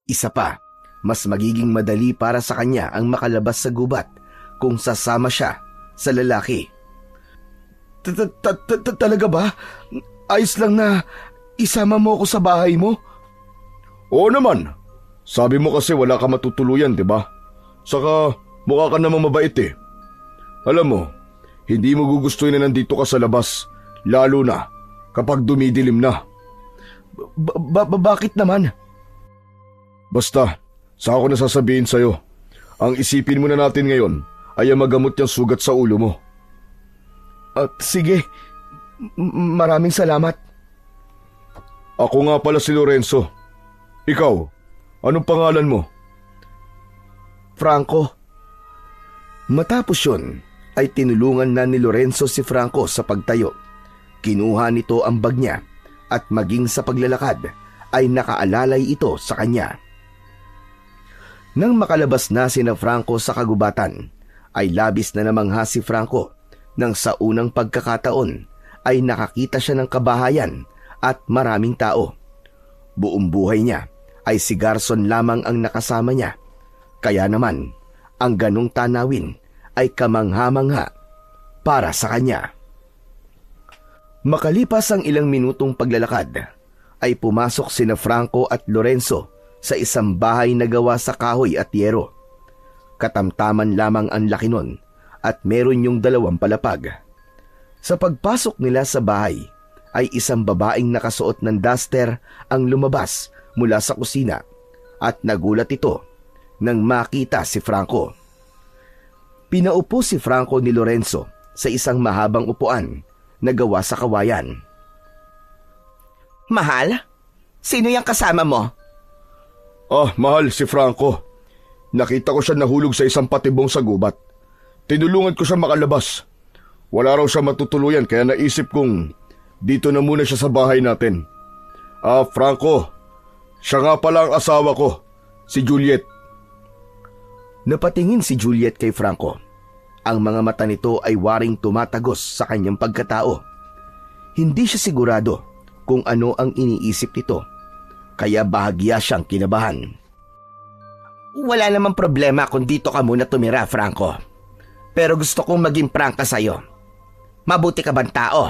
Isa pa, mas magiging madali para sa kanya ang makalabas sa gubat kung sasama siya sa lalaki. Talaga ba? Ayos lang na isama mo ako sa bahay mo? Oo naman. Sabi mo kasi wala ka matutuluyan, di ba? Saka mukha ka namang mabait eh. Alam mo, hindi mo gugustuhin na nandito ka sa labas, lalo na kapag dumidilim na. Bakit naman? Basta, sa ako nasasabihin sa'yo, ang isipin muna natin ngayon ay ang magamot niyang sugat sa ulo mo. Sige, maraming salamat. Ako nga pala si Lorenzo. Ikaw, anong pangalan mo? Franco. Matapos yun, ay tinulungan na ni Lorenzo si Franco sa pagtayo. Kinuha nito ang bag niya at maging sa paglalakad ay nakaalalay ito sa kanya. Nang makalabas na sina Franco sa kagubatan, ay labis na namangha si Franco nang sa unang pagkakataon ay nakakita siya ng kabahayan at maraming tao. Buong buhay niya ay si Garson lamang ang nakasama niya. Kaya naman, ang ganong tanawin ay kamangha-mangha para sa kanya. Makalipas ang ilang minutong paglalakad, ay pumasok sina Franco at Lorenzo sa isang bahay na gawa sa kahoy at yero. Katamtaman lamang ang laki nun at meron yung 2 palapag. Sa pagpasok nila sa bahay, ay isang babaeng nakasuot ng duster ang lumabas mula sa kusina at nagulat ito nang makita si Franco. Pinaupo si Franco ni Lorenzo sa isang mahabang upuan na gawa sa kawayan. Mahal? Sino yung kasama mo? Mahal, si Franco. Nakita ko siya nahulog sa isang patibong sa gubat. Tinulungan ko siya makalabas. Wala raw siya matutuluyan kaya naisip kong dito na muna siya sa bahay natin. Franco, siya nga pala ang asawa ko, si Juliet. Napatingin si Juliet kay Franco. Ang mga mata nito ay waring tumatagos sa kanyang pagkatao. Hindi siya sigurado kung ano ang iniisip nito, kaya bahagya siyang kinabahan. Wala namang problema kung dito ka muna tumira, Franco. Pero gusto kong maging prangka sa'yo. Mabuti ka bang tao?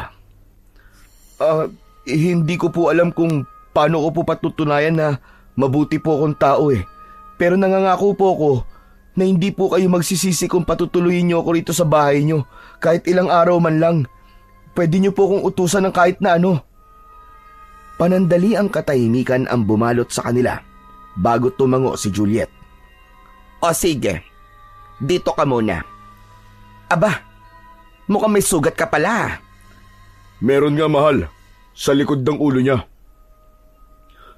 Hindi ko po alam kung paano ko po patutunayan na mabuti po akong tao eh. Pero nangangako po ako na hindi po kayo magsisisi kung patutuloyin niyo ako rito sa bahay niyo kahit ilang araw man lang. Pwede niyo po akong utusan ng kahit na ano. Panandali ang katahimikan ang bumalot sa kanila bago tumango si Juliet. O sige, dito ka muna. Aba, mukhang may sugat ka pala. Meron nga, mahal, sa likod ng ulo niya.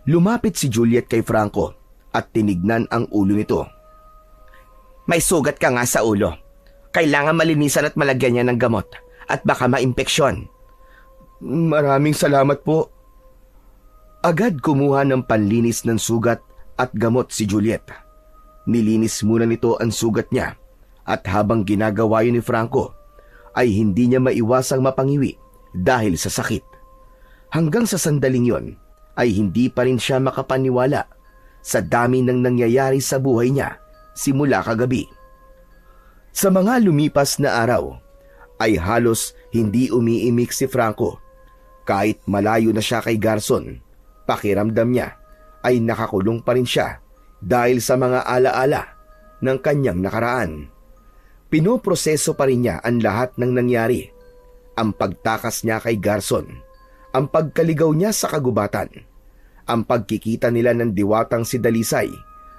Lumapit si Juliet kay Franco at tinignan ang ulo nito. May sugat ka nga sa ulo. Kailangan malinisan at malagyan niya ng gamot at baka maimpeksyon. Maraming salamat po. Agad kumuha ng panlinis ng sugat at gamot si Juliet. Nilinis muna nito ang sugat niya at habang ginagawa yun ni Franco ay hindi niya maiwasang mapangiwi dahil sa sakit. Hanggang sa sandaling yon ay hindi pa rin siya makapaniwala sa dami ng nangyayari sa buhay niya simula kagabi. Sa mga lumipas na araw ay halos hindi umiimik si Franco. Kahit malayo na siya kay Garson, pakiramdam niya ay nakakulong pa rin siya dahil sa mga alaala ng kanyang nakaraan. Pinoproseso pa rin niya ang lahat ng nangyari. Ang pagtakas niya kay Garson, ang pagkaligaw niya sa kagubatan, ang pagkikita nila ng diwatang si Dalisay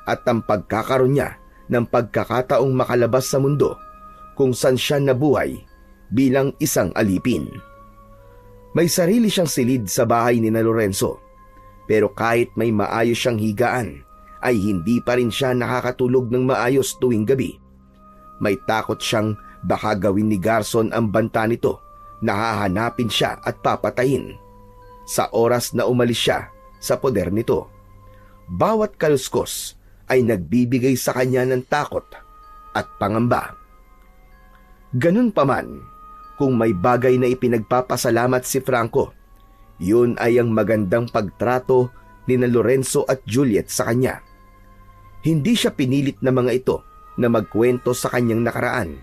at ang pagkakaroon niya ng pagkakataong makalabas sa mundo kung saan siya nabuhay bilang isang alipin. May sarili siyang silid sa bahay ni na Lorenzo, pero kahit may maayos siyang higaan, ay hindi pa rin siya nakakatulog ng maayos tuwing gabi. May takot siyang baka gawin ni Garson ang banta nito na hahanapin siya at papatayin sa oras na umalis siya sa poder nito. Bawat kaluskos ay nagbibigay sa kanya ng takot at pangamba. Ganun pa man, kung may bagay na ipinagpapasalamat si Franco, yun ay ang magandang pagtrato ni na Lorenzo at Juliet sa kanya. Hindi siya pinilit na mga ito na magkwento sa kanyang nakaraan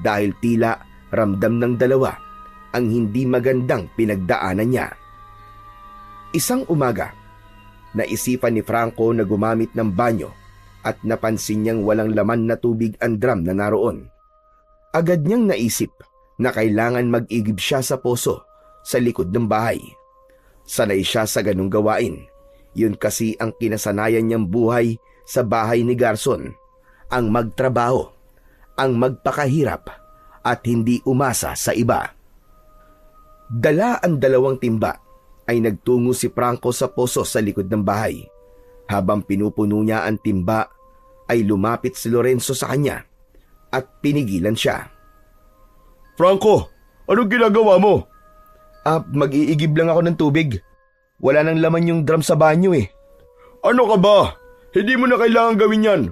dahil tila ramdam ng dalawa ang hindi magandang pinagdaanan niya. Isang umaga, naisipan ni Franco na gumamit ng banyo at napansin niyang walang laman na tubig ang drum na naroon. Agad niyang naisip na kailangan mag-igib siya sa poso sa likod ng bahay. Sanay siya sa ganung gawain. Yun kasi ang kinasanayan niyang buhay sa bahay ni Garson, ang magtrabaho, ang magpakahirap at hindi umasa sa iba. Dala ang 2 timba ay nagtungo si Franco sa poso sa likod ng bahay. Habang pinupuno niya ang timba ay lumapit si Lorenzo sa kanya at pinigilan siya. Franco, anong ginagawa mo? Mag-iigib lang ako ng tubig. Wala nang laman yung drum sa banyo eh. Ano ka ba? Hindi mo na kailangan gawin yan.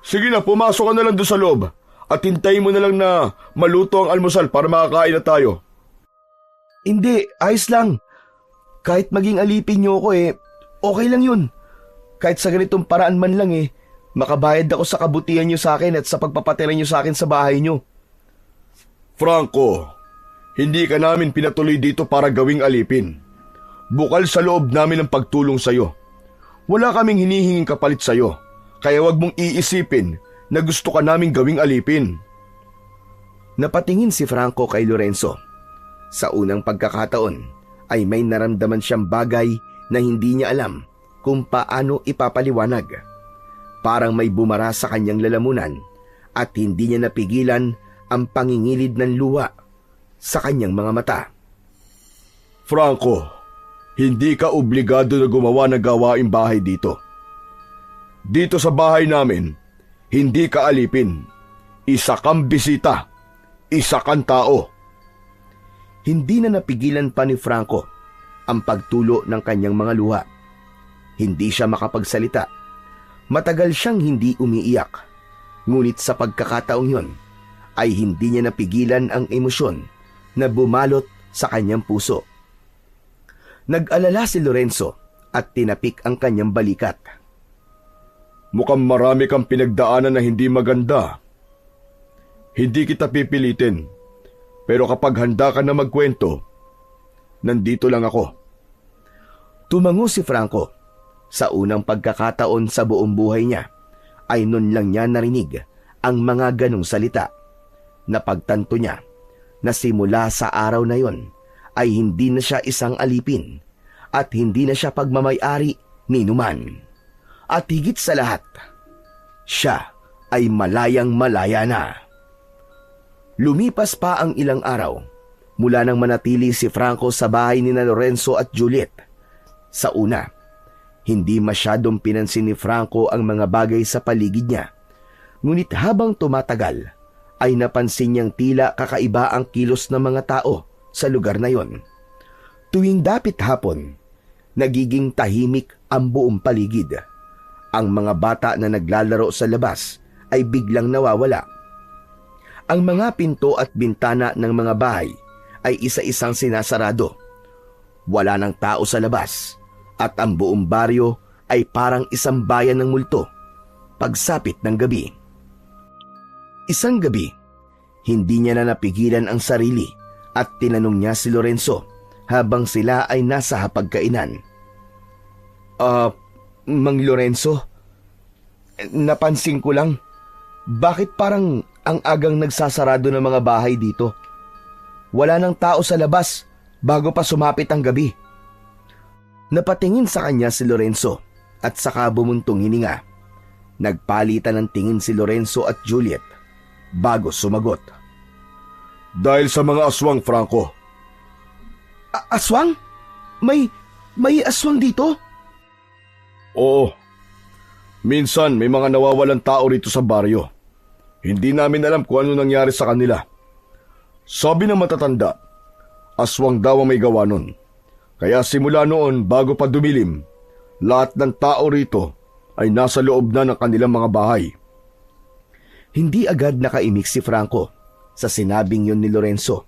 Sige na, pumasok ka na lang doon sa loob at hintayin mo na lang na maluto ang almusal para makakain na tayo. Hindi, ayos lang. Kahit maging alipin niyo ako okay lang yun. Kahit sa ganitong paraan man lang makabayad ako sa kabutihan niyo sa akin at sa pagpapatira niyo sa akin sa bahay niyo. Franco, hindi ka namin pinatuloy dito para gawing alipin. Bukal sa loob namin ang pagtulong sa'yo. Wala kaming hinihinging kapalit sa'yo, kaya wag mong iisipin na gusto ka naming gawing alipin. Napatingin si Franco kay Lorenzo. Sa unang pagkakataon ay may naramdaman siyang bagay na hindi niya alam kung paano ipapaliwanag. Parang may bumara sa kanyang lalamunan at hindi niya napigilan ang pangingilid ng luha sa kanyang mga mata. Franco, hindi ka obligado na gumawa ng gawaing bahay dito. Dito sa bahay namin, hindi ka alipin. Isa kang bisita. Isa kang tao. Hindi na napigilan pa ni Franco ang pagtulo ng kanyang mga luha. Hindi siya makapagsalita. Matagal siyang hindi umiiyak. Ngunit sa pagkakataong yon, ay hindi niya napigilan ang emosyon na bumalot sa kanyang puso. Nag-alala si Lorenzo at tinapik ang kanyang balikat. Mukhang marami kang pinagdaanan na hindi maganda. Hindi kita pipilitin, pero kapag handa ka na magkwento, nandito lang ako. Tumango si Franco. Sa unang pagkakataon sa buong buhay niya, ay nun lang niya narinig ang mga ganong salita. Napagtanto niya na simula sa araw na yon ay hindi na siya isang alipin at hindi na siya pagmamay-ari ni numan. At higit sa lahat, siya ay malayang-malaya na. Lumipas pa ang ilang araw mula nang manatili si Franco sa bahay ni na Lorenzo at Juliet. Sa una, hindi masyadong pinansin ni Franco ang mga bagay sa paligid niya. Ngunit habang tumatagal, ay napansin niyang tila kakaiba ang kilos ng mga tao sa lugar na yon. Tuwing dapit hapon, nagiging tahimik ang buong paligid. Ang mga bata na naglalaro sa labas ay biglang nawawala. Ang mga pinto at bintana ng mga bahay ay isa-isang sinasarado. Wala nang tao sa labas at ang buong baryo ay parang isang bayan ng multo pagsapit ng gabi. Isang gabi, hindi niya na napigilan ang sarili at tinanong niya si Lorenzo habang sila ay nasa hapagkainan. Mang Lorenzo, napansin ko lang, bakit parang ang agang nagsasarado ng mga bahay dito? Wala nang tao sa labas bago pa sumapit ang gabi. Napatingin sa kanya si Lorenzo at saka bumuntong hininga. Nagpalitan ng tingin si Lorenzo at Juliet bago sumagot. Dahil sa mga aswang, Franco. Aswang? May aswang dito? Oo. Minsan may mga nawawalang tao rito sa baryo. Hindi namin alam kung ano nangyari sa kanila. Sabi ng matatanda, aswang daw ang may gawa nun. Kaya simula noon bago pa dumilim, lahat ng tao rito ay nasa loob na ng kanilang mga bahay. Hindi agad nakaimik si Franco sa sinabing yun ni Lorenzo.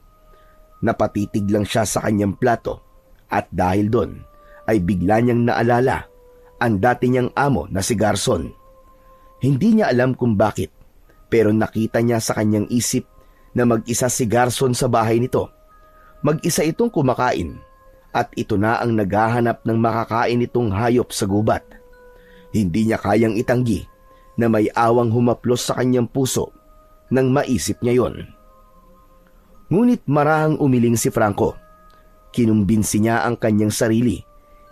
Napatitig lang siya sa kanyang plato at dahil doon ay bigla niyang naalala ang dati niyang amo na si Garson. Hindi niya alam kung bakit pero nakita niya sa kanyang isip na mag-isa si Garson sa bahay nito. Mag-isa itong kumakain at ito na ang naghahanap ng makakain itong hayop sa gubat. Hindi niya kayang itanggi na may awang humaplos sa kanyang puso nang maisip niya yon. Ngunit marahang umiling si Franco. Kinumbinsi niya ang kanyang sarili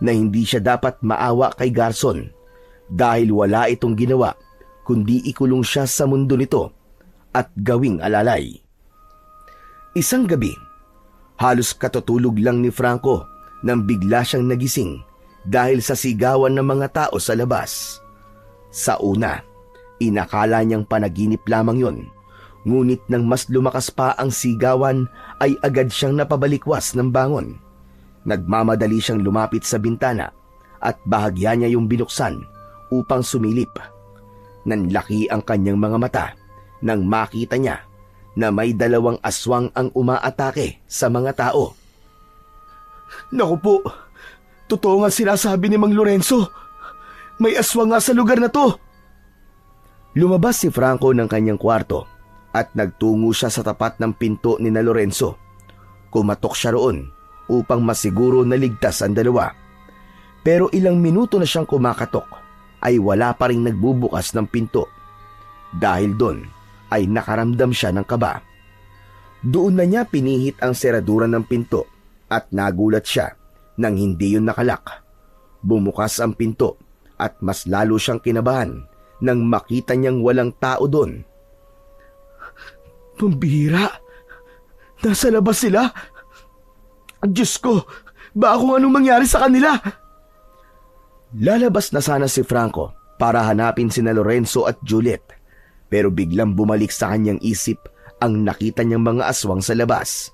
na hindi siya dapat maawa kay Garson dahil wala itong ginawa kundi ikulong siya sa mundo nito at gawing alalay. Isang gabi, halos katutulog lang ni Franco nang bigla siyang nagising dahil sa sigawan ng mga tao sa labas. Sa una, inakala niyang panaginip lamang yon. Ngunit nang mas lumakas pa ang sigawan ay agad siyang napabalikwas ng bangon. Nagmamadali siyang lumapit sa bintana at bahagya niya yung binuksan upang sumilip. Nanlaki ang kanyang mga mata nang makita niya na may 2 aswang ang umaatake sa mga tao. Naku po, totoo nga sinasabi ni Mang Lorenzo. May aswang nga sa lugar na to. Lumabas si Franco ng kanyang kwarto at nagtungo siya sa tapat ng pinto ni na Lorenzo. Kumatok siya roon upang masiguro na ligtas ang dalawa. Pero ilang minuto na siyang kumakatok ay wala pa ring nagbubukas ng pinto. Dahil doon ay nakaramdam siya ng kaba. Doon na niya pinihit ang seradura ng pinto at nagulat siya nang hindi yun nakalak. Bumukas ang pinto at mas lalo siyang kinabahan nang makita niyang walang tao doon. Pambihira. Nasa labas sila. Diyos ko, ba kung anong mangyari sa kanila? Lalabas na sana si Franco para hanapin sina Lorenzo at Juliet. Pero biglang bumalik sa kanyang isip ang nakita niyang mga aswang sa labas.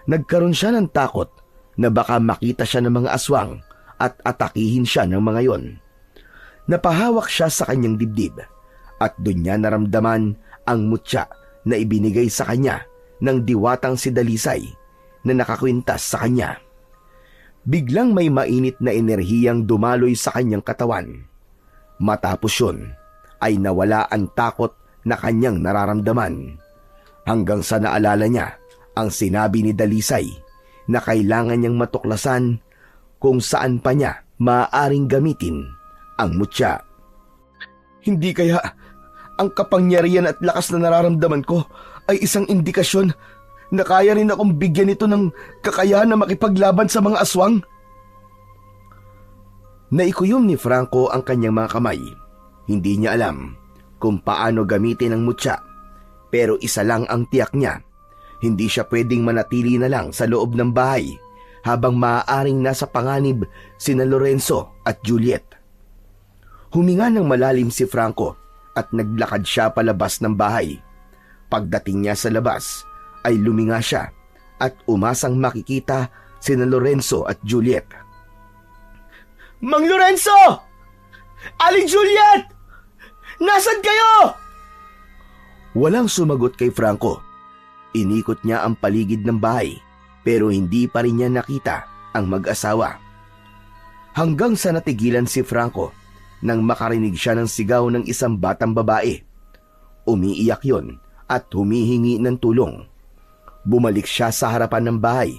Nagkaroon siya ng takot na baka makita siya ng mga aswang at atakihin siya ng mga yon. Napahawak siya sa kanyang dibdib at doon niya naramdaman ang mutya na ibinigay sa kanya ng diwatang si Dalisay na nakakwintas sa kanya. Biglang may mainit na enerhiyang dumaloy sa kanyang katawan. Matapos yun ay nawala ang takot na kanyang nararamdaman hanggang sa naalala niya ang sinabi ni Dalisay na kailangan niyang matuklasan kung saan pa niya maaaring gamitin ang mutya. Hindi kaya ang kapangyarihan at lakas na nararamdaman ko ay isang indikasyon na kaya rin akong bigyan ito ng kakayahan na makipaglaban sa mga aswang? Naikuyom ni Franco ang kanyang mga kamay. Hindi niya alam kung paano gamitin ang mutya, pero isa lang ang tiyak niya. Hindi siya pwedeng manatili na lang sa loob ng bahay habang maaaring nasa panganib sina Lorenzo at Juliet. Huminga ng malalim si Franco at naglakad siya palabas ng bahay. Pagdating niya sa labas ay luminga siya at umasang makikita sina Lorenzo at Juliet. Mang Lorenzo! Aling Juliet! Nasaan kayo? Walang sumagot kay Franco. Inikot niya ang paligid ng bahay pero hindi pa rin niya nakita ang mag-asawa. Hanggang sa natigilan si Franco nang makarinig siya ng sigaw ng isang batang babae. Umiiyak yon at humihingi ng tulong. Bumalik siya sa harapan ng bahay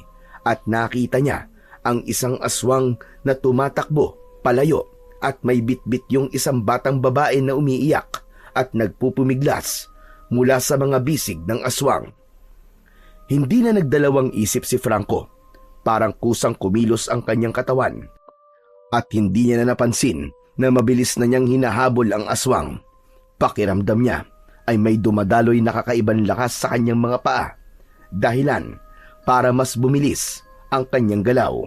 at nakita niya ang isang aswang na tumatakbo palayo at may bitbit yung isang batang babae na umiiyak at nagpupumiglas mula sa mga bisig ng aswang. Hindi na nagdalawang isip si Franco. Parang kusang kumilos ang kanyang katawan. At hindi niya na napansin na mabilis na niyang hinahabol ang aswang. Pakiramdam niya ay may dumadaloy na kakaibang lakas sa kanyang mga paa, dahilan para mas bumilis ang kanyang galaw.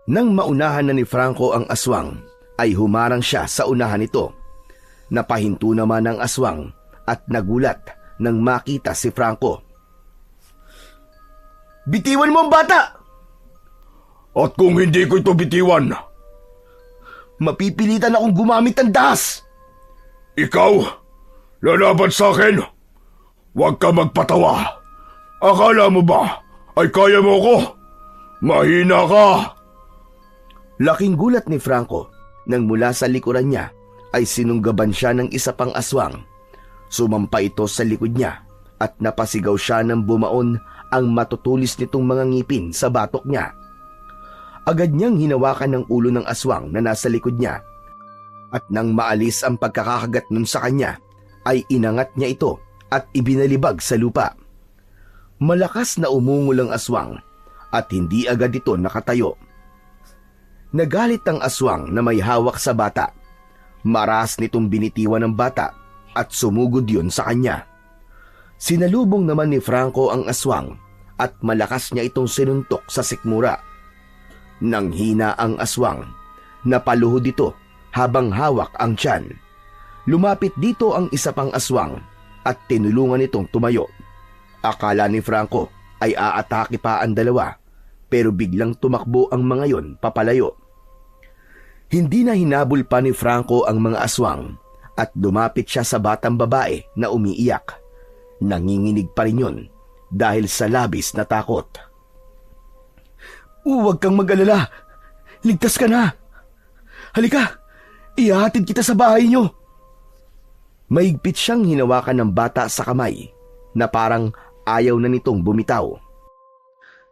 Nang maunahan na ni Franco ang aswang, ay humarang siya sa unahan nito. Napahinto naman ang aswang at nagulat nang makita si Franco. "Bitiwan mo ang bata!" At kung hindi ko ito bitiwan, "Mapipilitan akong gumamit ng dahas!" ikaw, lalaban sa akin? Huwag ka magpatawa. Akala mo ba ay kaya mo ko? Mahina ka! Laking gulat ni Franco nang mula sa likuran niya ay sinunggaban siya ng isa pang aswang. Sumampa ito sa likod niya at napasigaw siya nang bumaon ang matutulis nitong mga ngipin sa batok niya. Agad niyang hinawakan ng ulo ng aswang na nasa likod niya, at nang maalis ang pagkakakagat nun sa kanya, ay inangat niya ito at ibinalibag sa lupa. Malakas na umungol ang aswang at hindi agad ito nakatayo. Nagalit ang aswang na may hawak sa bata. Maras nitong binitiwan ng bata at sumugod yun sa kanya. Sinalubong naman ni Franco ang aswang at malakas niya itong sinuntok sa sikmura. Nang hina ang aswang, napaluhod ito habang hawak ang tiyan. Lumapit dito ang isa pang aswang at tinulungan itong tumayo. Akala ni Franco ay aatake pa ang dalawa, pero biglang tumakbo ang mga yon papalayo. Hindi na hinabol pa ni Franco ang mga aswang at lumapit siya sa batang babae na umiiyak. Nanginginig pa rin yun dahil sa labis na takot. "Huwag kang mag-alala. Ligtas ka na. Halika, ihahatid kita sa bahay niyo." Mahigpit siyang hinawakan ng bata sa kamay na parang ayaw na nitong bumitaw.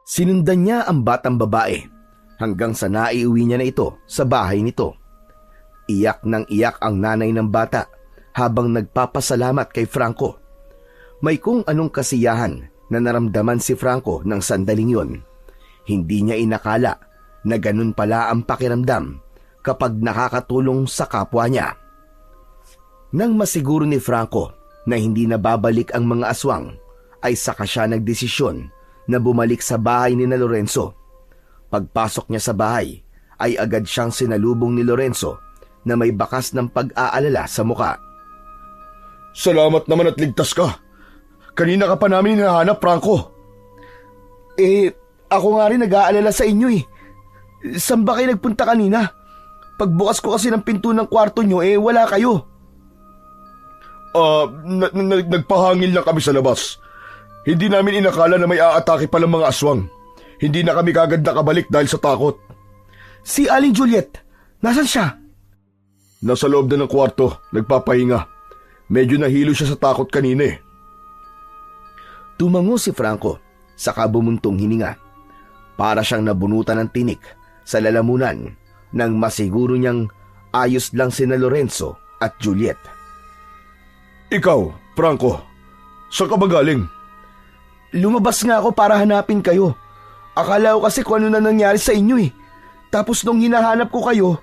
Sinundan niya ang batang babae hanggang sa naiuwi niya na ito sa bahay nito. Iyak nang iyak ang nanay ng bata habang nagpapasalamat kay Franco. May kung anong kasiyahan na naramdaman si Franco ng sandaling yon. Hindi niya inakala na ganun pala ang pakiramdam kapag nakakatulong sa kapwa niya. Nang masiguro ni Franco na hindi na babalik ang mga aswang, ay saka siya nagdesisyon na bumalik sa bahay ni Lorenzo. Pagpasok niya sa bahay, ay agad siyang sinalubong ni Lorenzo na may bakas ng pag-aalala sa muka. Salamat naman at ligtas ka. Kanina ka pa namin hinahanap, Franco. Ako nga rin nag-aalala sa inyo eh. Saan ba kayo nagpunta kanina? Pagbukas ko kasi ng pinto ng kwarto nyo, wala kayo. Nagpahangin lang kami sa labas. Hindi namin inakala na may aatake palang mga aswang. Hindi na kami kagad nakabalik dahil sa takot. Si Aling Juliet, nasan siya? Nasa loob na ng kwarto, nagpapahinga. Medyo nahilo siya sa takot kanina eh. Tumango si Franco, saka bumuntong hininga. Para siyang nabunutan ng tinik sa lalamunan nang masiguro niyang ayos lang sina Lorenzo at Juliet. Ikaw, Franco, saan ka ba galing? Lumabas nga ako para hanapin kayo. Akala ko kasi kung ano na nangyari sa inyo eh. Tapos nung hinahanap ko kayo,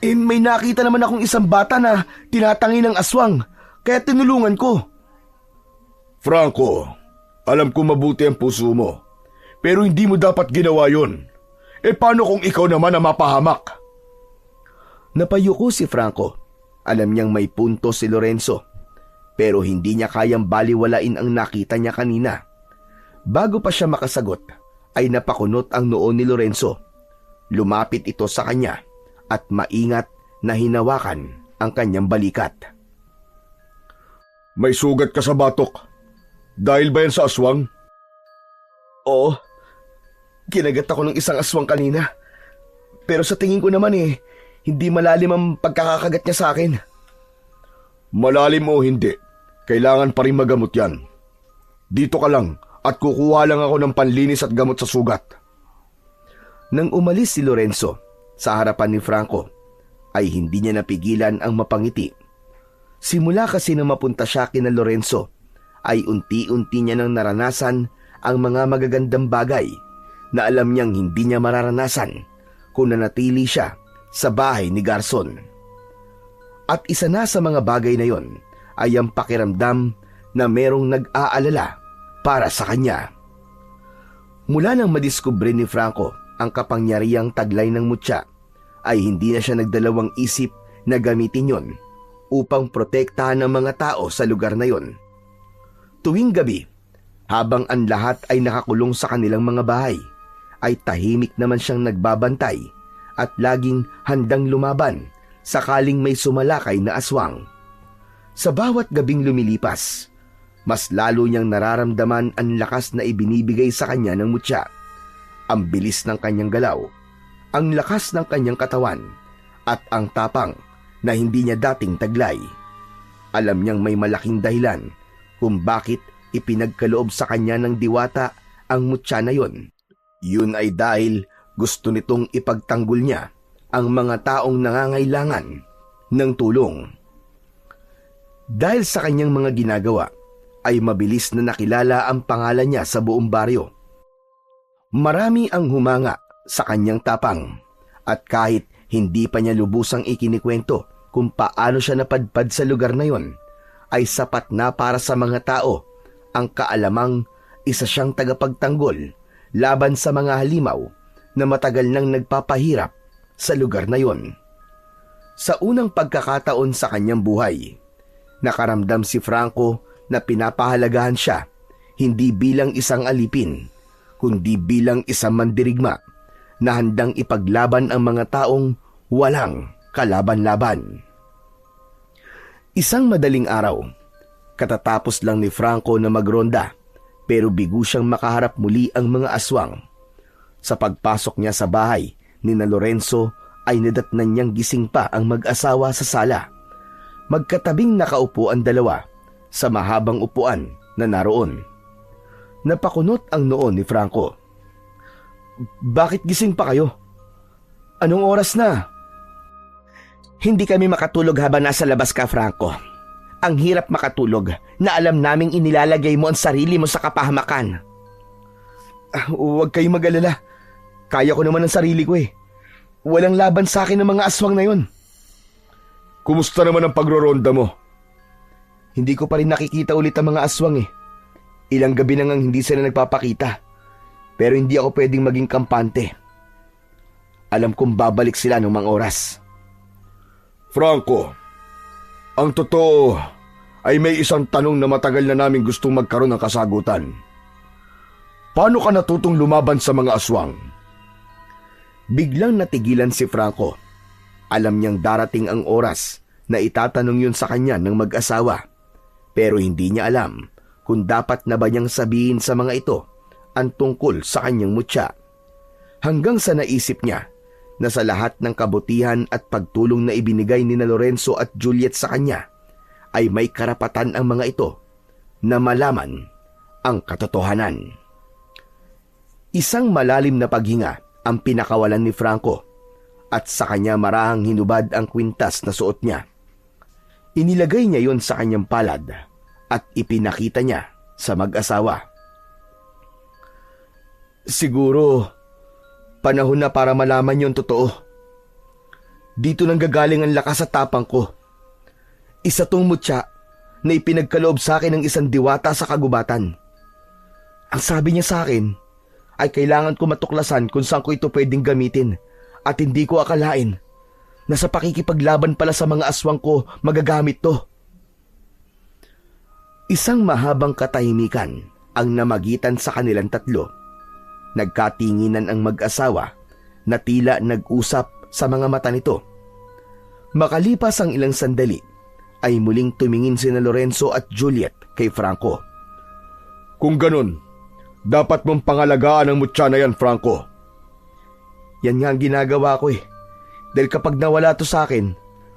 may nakita naman akong isang bata na tinatangi ng aswang, kaya tinulungan ko. Franco, alam ko mabuti ang puso mo, pero hindi mo dapat ginawa yun. Paano kung ikaw naman ang mapahamak? Napayuko si Franco. Alam niyang may punto si Lorenzo, pero hindi niya kayang baliwalain ang nakita niya kanina. Bago pa siya makasagot, ay napakunot ang noo ni Lorenzo. Lumapit ito sa kanya at maingat na hinawakan ang kanyang balikat. May sugat ka sa batok. Dahil ba yan sa aswang? Oo. Kinagat ako ng isang aswang kanina. Pero sa tingin ko naman hindi malalim ang pagkakakagat niya sa akin. Malalim o hindi, kailangan pa rin magamot yan. Dito ka lang at kukuha lang ako ng panlinis at gamot sa sugat. Nang umalis si Lorenzo sa harapan ni Franco, ay hindi niya napigilan ang mapangiti. Simula kasi na mapunta siya kina Lorenzo, ay unti-unti niya nang naranasan ang mga magagandang bagay na alam niyang hindi niya mararanasan kung nanatili siya sa bahay ni Garson. At isa na sa mga bagay na yon ay ang pakiramdam na merong nag-aalala para sa kanya. Mula nang madiskubre ni Franco ang kapangyarihang taglay ng mutya, ay hindi na siya nagdalawang isip na gamitin yon upang protektahan ng mga tao sa lugar na yon. Tuwing gabi, habang ang lahat ay nakakulong sa kanilang mga bahay, ay tahimik naman siyang nagbabantay at laging handang lumaban sakaling may sumalakay na aswang. Sa bawat gabing lumilipas, mas lalo niyang nararamdaman ang lakas na ibinibigay sa kanya ng mutya, ang bilis ng kanyang galaw, ang lakas ng kanyang katawan, at ang tapang na hindi niya dating taglay. Alam niyang may malaking dahilan kung bakit ipinagkaloob sa kanya ng diwata ang mutya na yon. Yun ay dahil gusto nitong ipagtanggol niya ang mga taong nangangailangan ng tulong. Dahil sa kanyang mga ginagawa, ay mabilis na nakilala ang pangalan niya sa buong baryo. Marami ang humanga sa kanyang tapang, at kahit hindi pa niya lubusang ikinikwento kung paano siya napadpad sa lugar na yon, ay sapat na para sa mga tao ang kaalamang isa siyang tagapagtanggol laban sa mga halimaw na matagal nang nagpapahirap sa lugar na yon. Sa unang pagkakataon sa kanyang buhay, nakaramdam si Franco na pinapahalagahan siya hindi bilang isang alipin, kundi bilang isang mandirigma na handang ipaglaban ang mga taong walang kalaban-laban. Isang madaling araw, katatapos lang ni Franco na magronda, pero bigo siyang makaharap muli ang mga aswang. Sa pagpasok niya sa bahay ni na Lorenzo ay nadatnan niyang gising pa ang mag-asawa sa sala. Magkatabing nakaupo ang dalawa sa mahabang upuan na naroon. Napakunot ang noo ni Franco. "Bakit gising pa kayo? Anong oras na?" Hindi kami makatulog habang nasa labas ka, Franco. Ang hirap makatulog na alam naming inilalagay mo ang sarili mo sa kapahamakan. Huwag kayong mag-alala. Kaya ko naman ang sarili ko eh. Walang laban sa akin ng mga aswang na yon. Kumusta naman ang pagroronda mo? Hindi ko pa rin nakikita ulit ang mga aswang eh. Ilang gabi na ngang hindi sila nagpapakita. Pero hindi ako pwedeng maging kampante. Alam kong babalik sila ng mga oras. Franco, ang totoo ay may isang tanong na matagal na namin gustong magkaroon ng kasagutan. Paano ka natutong lumaban sa mga aswang? Biglang natigilan si Franco. Alam niyang darating ang oras na itatanong yun sa kanya ng mag-asawa. Pero hindi niya alam kung dapat na ba niyang sabihin sa mga ito ang tungkol sa kanyang mutya. Hanggang sa naisip niya na sa lahat ng kabutihan at pagtulong na ibinigay ni na Lorenzo at Juliet sa kanya, ay may karapatan ang mga ito na malaman ang katotohanan. Isang malalim na paghinga ang pinakawalan ni Franco, at sa kanya marahang hinubad ang kwintas na suot niya. Inilagay niya yon sa kanyang palad at ipinakita niya sa mag-asawa. "Siguro panahon na para malaman yung totoo. Dito nang gagaling ang lakas at tapang ko. Isa tong mutya na ipinagkaloob sa akin ng isang diwata sa kagubatan. Ang sabi niya sa akin ay kailangan ko matuklasan kung saan ko ito pwedeng gamitin, at hindi ko akalain na sa pakikipaglaban pala sa mga aswang ko magagamit to." Isang mahabang katahimikan ang namagitan sa kanilang tatlo. Nagkatinginan ang mag-asawa na tila nag-usap sa mga mata nito. Makalipas ang ilang sandali, ay muling tumingin sina Lorenzo at Juliet kay Franco. "Kung ganun, dapat mong pangalagaan ang mutya na yan, Franco." "Yan nga ang ginagawa ko eh. Dahil kapag nawala to sa akin,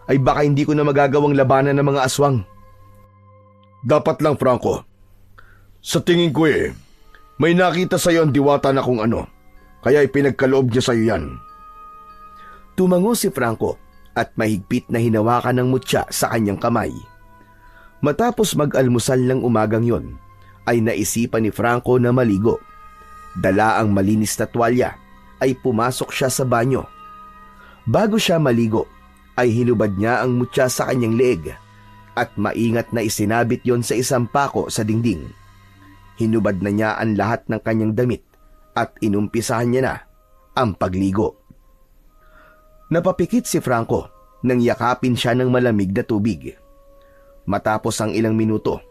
ay baka hindi ko na magagawang labanan ng mga aswang." "Dapat lang, Franco. Sa tingin ko may nakita sa iyo ang diwata na kung ano, kaya ipinagkaloob niya sa iyo yan." Tumango si Franco at mahigpit na hinawakan ng mutya sa kanyang kamay. Matapos mag-almusal ng umagang yon, ay naisipan ni Franco na maligo. Dala ang malinis na tuwalya, ay pumasok siya sa banyo. Bago siya maligo, ay hinubad niya ang mutya sa kanyang leeg at maingat na isinabit yon sa isang pako sa dingding. Hinubad na niya ang lahat ng kanyang damit at inumpisahan niya na ang pagligo. Napapikit si Franco nang yakapin siya ng malamig na tubig. Matapos ang ilang minuto,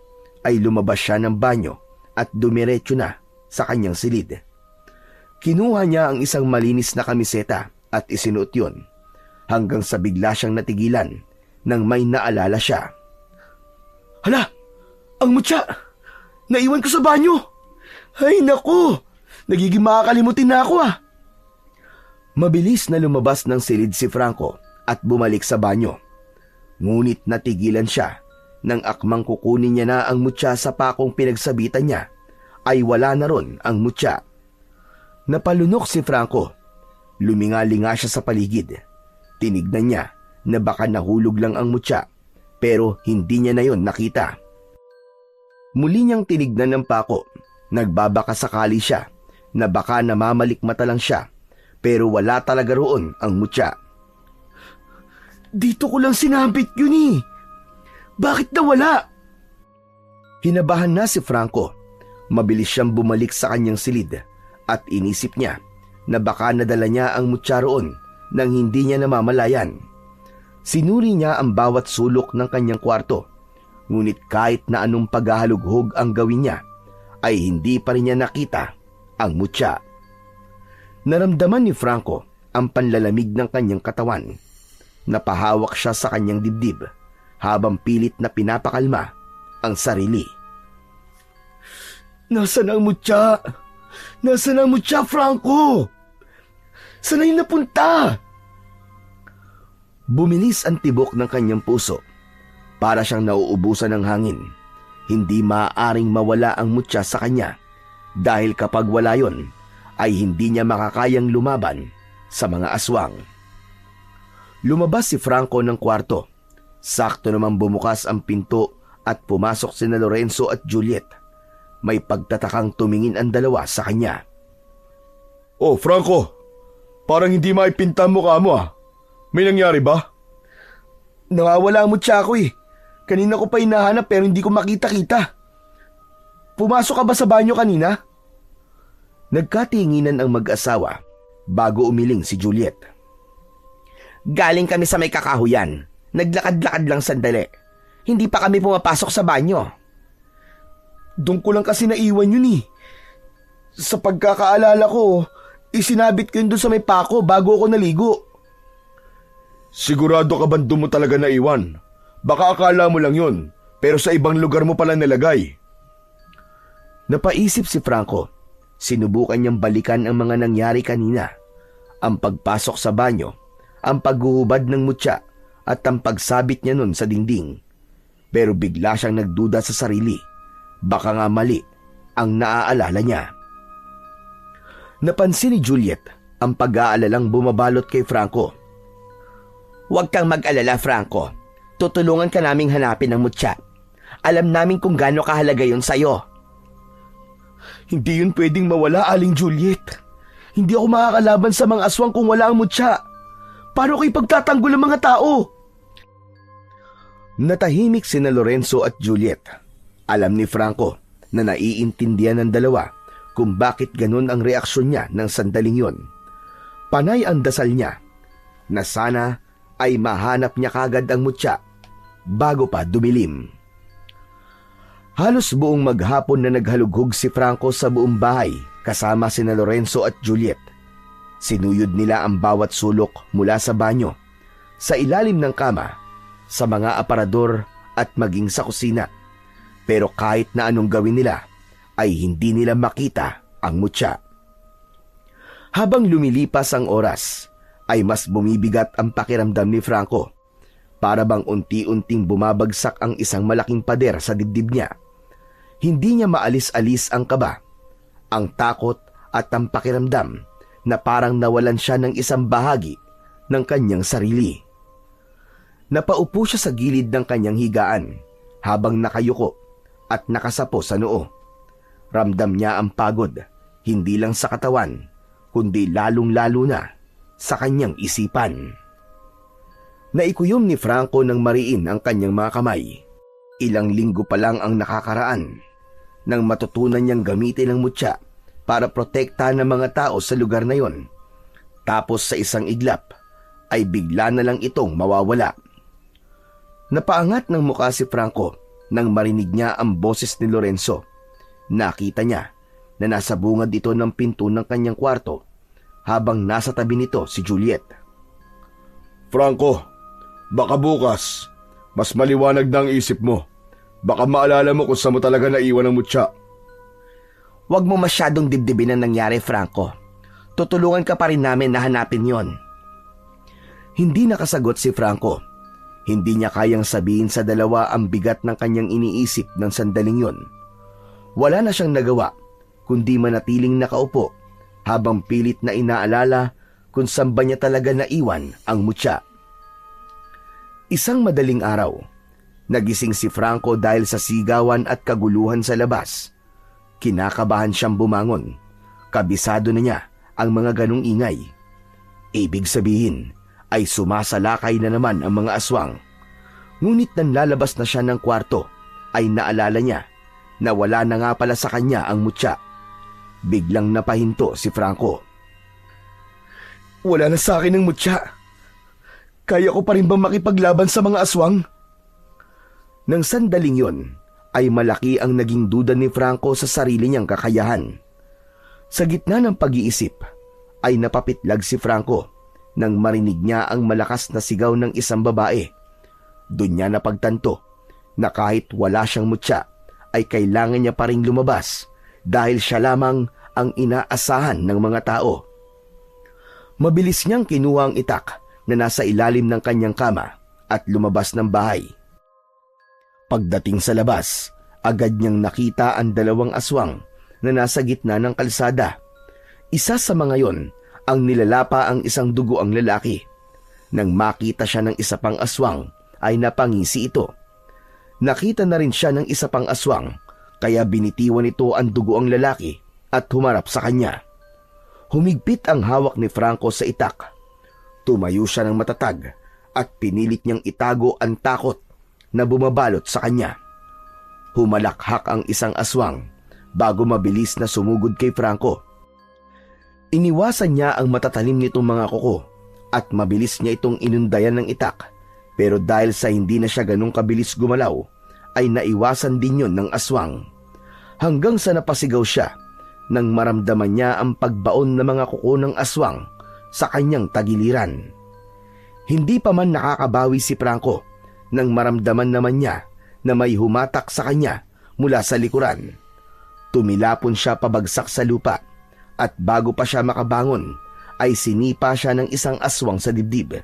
ay lumabas siya ng banyo at dumiretso na sa kanyang silid. Kinuha niya ang isang malinis na kamiseta at isinuot yun hanggang sa bigla siyang natigilan nang may naalala siya. Hala! Ang mutya! Naiwan ko sa banyo! Ay naku! Nagiging makakalimutin na ako Mabilis na lumabas ng silid si Franco at bumalik sa banyo. Ngunit natigilan siya nang akmang kukunin niya na ang mutya sa pakong pinagsabitan niya ay wala na ron ang mutya. Napalunok si Franco. Lumingalinga siya sa paligid. Tinignan niya na baka nahulog lang ang mutya pero hindi niya na yon nakita. Muli niyang tinignan ng pako. Nagbabaka sakali siya na baka namamalikmata lang siya pero wala talaga roon ang mutya. Dito ko lang sinabit yun Bakit nawala? Hinabahan na si Franco. Mabilis siyang bumalik sa kanyang silid at inisip niya na baka nadala niya ang mutya roon nang hindi niya namamalayan. Sinuri niya ang bawat sulok ng kanyang kwarto, ngunit kahit na anong paghahalughog ang gawin niya, ay hindi pa rin niya nakita ang mutya. Naramdaman ni Franco ang panlalamig ng kanyang katawan. Napahawak siya sa kanyang dibdib habang pilit na pinapakalma ang sarili. Nasaan ang mutya? Nasaan ang mutya, Franco? Saan ay napunta? Bumilis ang tibok ng kanyang puso. Para siyang nauubusan ng hangin. Hindi maaaring mawala ang mutya sa kanya dahil kapag wala yon, ay hindi niya makakayang lumaban sa mga aswang. Lumabas si Franco ng kwarto. Sakto naman bumukas ang pinto at pumasok sina Lorenzo at Juliet. May pagtatakang tumingin ang dalawa sa kanya. Oh, Franco, parang hindi maipinta mo ka mo May nangyari ba? Nawawala ang mutya ko Kanina ko pa hinahanap pero hindi ko makita-kita. Pumasok ka ba sa banyo kanina? Nagkatinginan ang mag-asawa bago umiling si Juliet. Galing kami sa may kakahuyan. Naglakad-lakad lang sandali. Hindi pa kami pumapasok sa banyo. Doon ko lang kasi naiwan yun Sa pagkakaalala ko, isinabit ko yun doon sa may pako bago ako naligo. Sigurado ka ba doon mo talaga naiwan? Baka akala mo lang yun, pero sa ibang lugar mo pala nilagay. Napaisip si Franco. Sinubukan niyang balikan ang mga nangyari kanina. Ang pagpasok sa banyo, ang paghuhubad ng mutya, at ang pagsabit niya nun sa dingding. Pero bigla siyang nagduda sa sarili. Baka nga mali ang naaalala niya. Napansin ni Juliet ang pag-aalalang bumabalot kay Franco. Huwag kang mag-alala, Franco. Tutulungan ka naming hanapin ang mutya. Alam namin kung gaano kahalaga yun sa'yo. Hindi yun pwedeng mawala, Aling Juliet. Hindi ako makakalaban sa mga aswang kung wala ang mutya. Paano kayo pagtatanggol ang mga tao? Natahimik sina Lorenzo at Juliet. Alam ni Franco na naiintindihan ng dalawa kung bakit ganun ang reaksyon niya ng sandaling yon. Panay ang dasal niya na sana ay mahanap niya kagad ang mutya bago pa dumilim. Halos buong maghapon na naghalughog si Franco sa buong bahay kasama sina Lorenzo at Juliet. Sinuyod nila ang bawat sulok mula sa banyo, sa ilalim ng kama, sa mga aparador at maging sa kusina. Pero kahit na anong gawin nila, ay hindi nila makita ang mutya. Habang lumilipas ang oras, ay mas bumibigat ang pakiramdam ni Franco. Para bang unti-unting bumabagsak ang isang malaking pader sa dibdib niya. Hindi niya maalis-alis ang kaba, ang takot at ang pakiramdam na parang nawalan siya ng isang bahagi ng kanyang sarili. Napaupo siya sa gilid ng kanyang higaan habang nakayuko at nakasapo sa noo. Ramdam niya ang pagod, hindi lang sa katawan, kundi lalong-lalo na sa kanyang isipan. Naikuyom ni Franco ng mariin ang kanyang mga kamay. Ilang linggo pa lang ang nakakaraan nang matutunan niyang gamitin ang mutya para protektahan ng mga tao sa lugar na yon. Tapos sa isang iglap ay bigla na lang itong mawawala. Napaangat ng mukha si Franco nang marinig niya ang boses ni Lorenzo. Nakita niya na nasa bungad ito ng pinto ng kanyang kwarto habang nasa tabi nito si Juliet. Franco, baka bukas, mas maliwanag na ang isip mo. Baka maalala mo kung saan mo talaga naiwan ang mutya. Huwag mo masyadong dibdibin ang nangyari, Franco. Tutulungan ka pa rin namin na hanapin yon. Hindi nakasagot si Franco. Hindi niya kayang sabihin sa dalawa ang bigat ng kanyang iniisip ng sandaling yon. Wala na siyang nagawa, kundi manatiling nakaupo habang pilit na inaalala kung saan ba niya talaga naiwan ang mutya. Isang madaling araw, nagising si Franco dahil sa sigawan at kaguluhan sa labas. Kinakabahan siyang bumangon. Kabisado na niya ang mga ganong ingay. Ibig sabihin ay sumasalakay na naman ang mga aswang. Ngunit nang lalabas na siya ng kwarto ay naalala niya na wala na nga pala sa kanya ang mutya. Biglang napahinto si Franco. Wala na sa akin ang mutya. Kaya ko pa rin bang makipaglaban sa mga aswang? Nang sandaling yon ay malaki ang naging duda ni Franco sa sarili niyang kakayahan. Sa gitna ng pag-iisip ay napapitlag si Franco nang marinig niya ang malakas na sigaw ng isang babae. Doon niya napagtanto na kahit wala siyang mutya ay kailangan niya pa ring lumabas dahil siya lamang ang inaasahan ng mga tao. Mabilis niyang kinuha ang itak na nasa ilalim ng kanyang kama at lumabas ng bahay. Pagdating sa labas, agad niyang nakita ang dalawang aswang na nasa gitna ng kalsada. Isa sa mga yon ang nilalapa ang isang dugoang lalaki. Nang makita siya ng isa pang aswang, ay napangisi ito. Nakita na rin siya ng isa pang aswang, kaya binitiwan ito ang dugoang lalaki at humarap sa kanya. Humigpit ang hawak ni Franco sa itak. Tumayo siya ng matatag at pinilit niyang itago ang takot na bumabalot sa kanya. Humalakhak ang isang aswang bago mabilis na sumugod kay Franco. Iniwasan niya ang matatalim nitong mga kuko at mabilis niya itong inundayan ng itak, pero dahil sa hindi na siya ganong kabilis gumalaw, ay naiwasan din yon ng aswang. Hanggang sa napasigaw siya nang maramdaman niya ang pagbaon ng mga kuko ng aswang sa kanyang tagiliran. Hindi pa man nakakabawi si Franco nang maramdaman naman niya na may humatak sa kanya mula sa likuran. Tumilapon siya pabagsak sa lupa at bago pa siya makabangon ay sinipa siya ng isang aswang sa dibdib.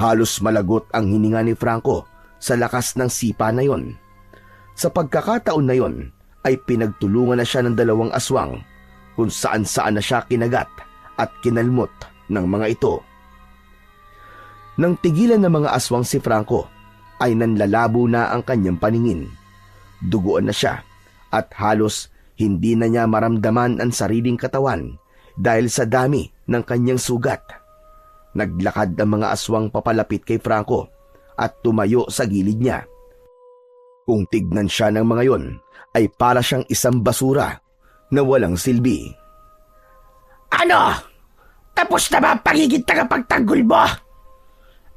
Halos malagot ang hininga ni Franco sa lakas ng sipa na yon. Sa pagkakataon na yon ay pinagtulungan na siya ng dalawang aswang kung saan-saan na siya kinagat at kinalmot ng mga ito. Nang tigilan ng mga aswang si Franco, ay nanlalabo na ang kanyang paningin. Duguan na siya at halos hindi na niya maramdaman ang sariling katawan dahil sa dami ng kanyang sugat. Naglakad ang mga aswang papalapit kay Franco at tumayo sa gilid niya. Kung tignan siya ng mga yon, ay para siyang isang basura na walang silbi. Ano? Tapos na ba ang pagiging tagapagtanggol mo?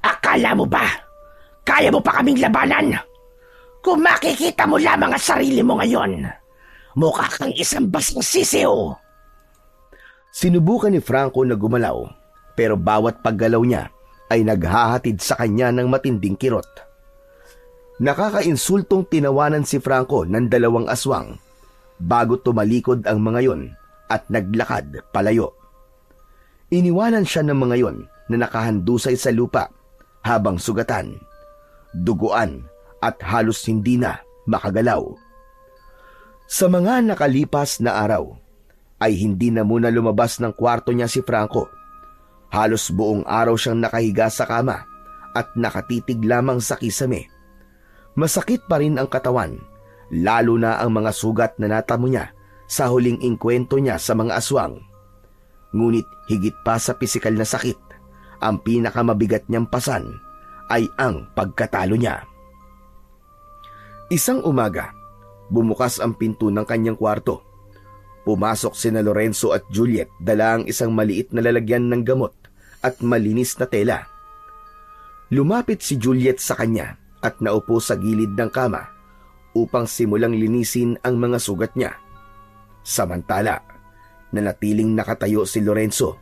Akala mo ba kaya mo pa kaming labanan? Kung makikita mo lamang ang sarili mo ngayon, mukha kang isang basang sisiw. Sinubukan ni Franco na gumalaw, pero bawat paggalaw niya ay naghahatid sa kanya ng matinding kirot. Nakakainsultong tinawanan si Franco ng dalawang aswang bago tumalikod ang mga yon at naglakad palayo. Iniwanan siya ng mga yon na nakahandusay sa lupa habang sugatan, duguan at halos hindi na makagalaw. Sa mga nakalipas na araw, ay hindi na muna lumabas ng kwarto niya si Franco. Halos buong araw siyang nakahiga sa kama at nakatitig lamang sa kisame. Masakit pa rin ang katawan, lalo na ang mga sugat na natamo niya sa huling inkwento niya sa mga aswang. Ngunit higit pa sa pisikal na sakit, ang pinakamabigat niyang pasan ay ang pagkatalo niya. Isang umaga, bumukas ang pinto ng kanyang kwarto. Pumasok sina Lorenzo at Juliet, dala ang isang maliit na lalagyan ng gamot at malinis na tela. Lumapit si Juliet sa kanya at naupo sa gilid ng kama upang simulang linisin ang mga sugat niya. Samantala, nanatiling nakatayo si Lorenzo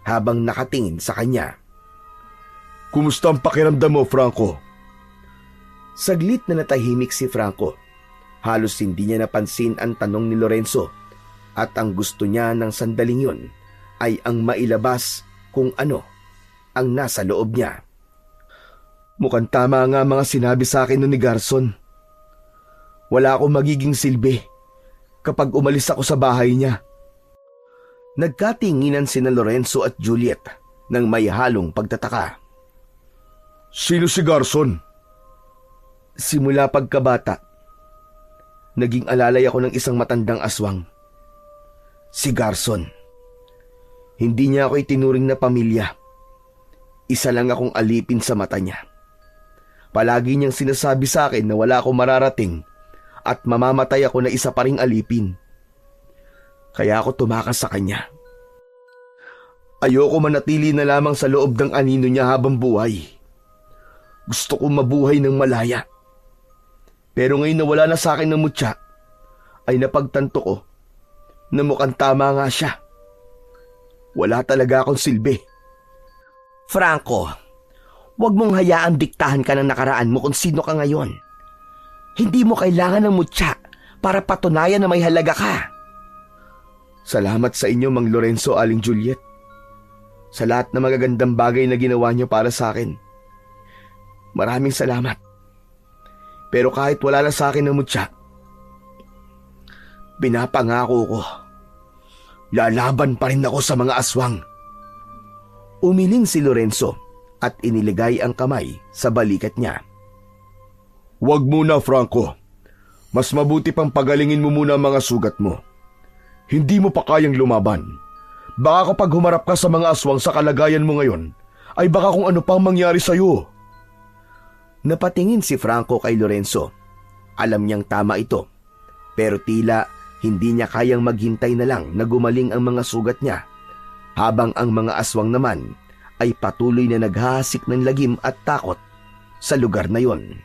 habang nakatingin sa kanya. Kumusta ang pakiramdam mo, Franco? Saglit na natahimik si Franco. Halos hindi niya napansin ang tanong ni Lorenzo at ang gusto niya ng sandaling yun ay ang mailabas kung ano ang nasa loob niya. Mukhang tama nga mga sinabi sa akin ni Garson. Wala akong magiging silbi kapag umalis ako sa bahay niya. Nagkatinginan sina Lorenzo at Juliet ng may halong pagtataka. Sino si Garson? Simula pagkabata, naging alalay ako ng isang matandang aswang. Si Garson. Hindi niya ako itinuring na pamilya. Isa lang akong alipin sa mata niya. Palagi niyang sinasabi sa akin na wala akong mararating at mamamatay ako na isa pa ring alipin. Kaya ako tumakas sa kanya. Ayoko manatili na lamang sa loob ng anino niya habang buhay. Gusto kong mabuhay ng malaya. Pero ngayon na wala na sa akin ng mutya, ay napagtanto ko na mukhang tama nga siya. Wala talaga akong silbi. Franco, huwag mong hayaang diktahan ka ng nakaraan mo kung sino ka ngayon. Hindi mo kailangan ng mutya para patunayan na may halaga ka. Salamat sa inyo, Mang Lorenzo, Aling Juliet. Sa lahat ng magagandang bagay na ginawa niyo para sa akin. Maraming salamat. Pero kahit wala na sa akin ng mutya, pinapangako ko, lalaban pa rin ako sa mga aswang. Umiling si Lorenzo at iniligay ang kamay sa balikat niya. Huwag muna, Franco. Mas mabuti pang pagalingin mo muna ang mga sugat mo. Hindi mo pa kayang lumaban. Baka kapag humarap ka sa mga aswang sa kalagayan mo ngayon, ay baka kung ano pang mangyari sa'yo. Napatingin si Franco kay Lorenzo. Alam niyang tama ito, pero tila hindi niya kayang maghintay na lang na gumaling ang mga sugat niya, habang ang mga aswang naman ay patuloy na naghahasik ng lagim at takot sa lugar na yon.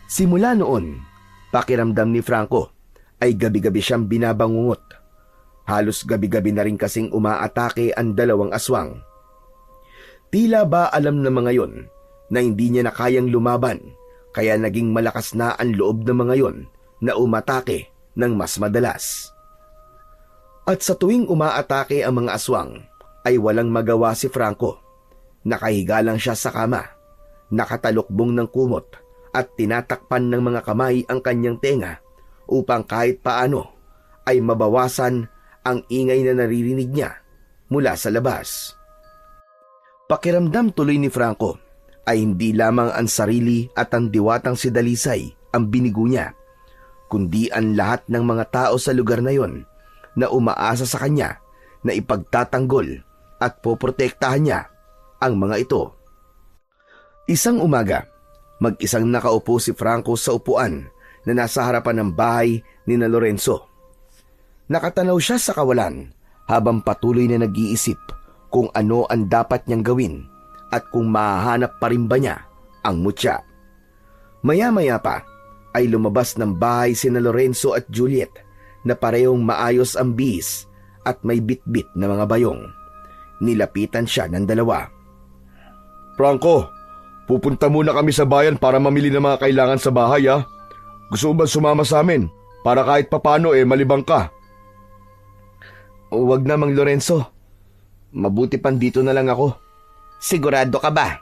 Simula noon, pakiramdam ni Franco ay gabi-gabi siyang binabangungot. Halos gabi-gabi na rin kasing umaatake ang dalawang aswang. Tila ba alam ng mga yon na hindi niya na kayang lumaban, kaya naging malakas na ang loob ng mga yon na umatake ng mas madalas. At sa tuwing umaatake ang mga aswang, ay walang magawa si Franco. Nakahiga lang siya sa kama, nakatalukbong ng kumot at tinatakpan ng mga kamay ang kanyang tenga upang kahit paano ay mabawasan ang ingay na naririnig niya mula sa labas. Pakiramdam tuloy ni Franco ay hindi lamang ang sarili at ang diwatang si Dalisay ang binigo niya, kundi ang lahat ng mga tao sa lugar na yon na umaasa sa kanya na ipagtatanggol at poprotektahan niya ang mga ito. Isang umaga, mag-isang nakaupo si Franco sa upuan na nasa harapan ng bahay ni na Lorenzo. Nakatanaw siya sa kawalan habang patuloy na nag-iisip kung ano ang dapat niyang gawin at kung mahahanap pa rin ba niya ang mutya. Maya-maya pa ay lumabas ng bahay sina Lorenzo at Juliet na parehong maayos ang bihis at may bitbit na mga bayong. Nilapitan siya ng dalawa. Franco, pupunta muna kami sa bayan para mamili ng mga kailangan sa bahay, ha? Gusto mo ba sumama sa amin para kahit papano malibang ka? Huwag na, Mang Lorenzo. Mabuti pang dito na lang ako. Sigurado ka ba?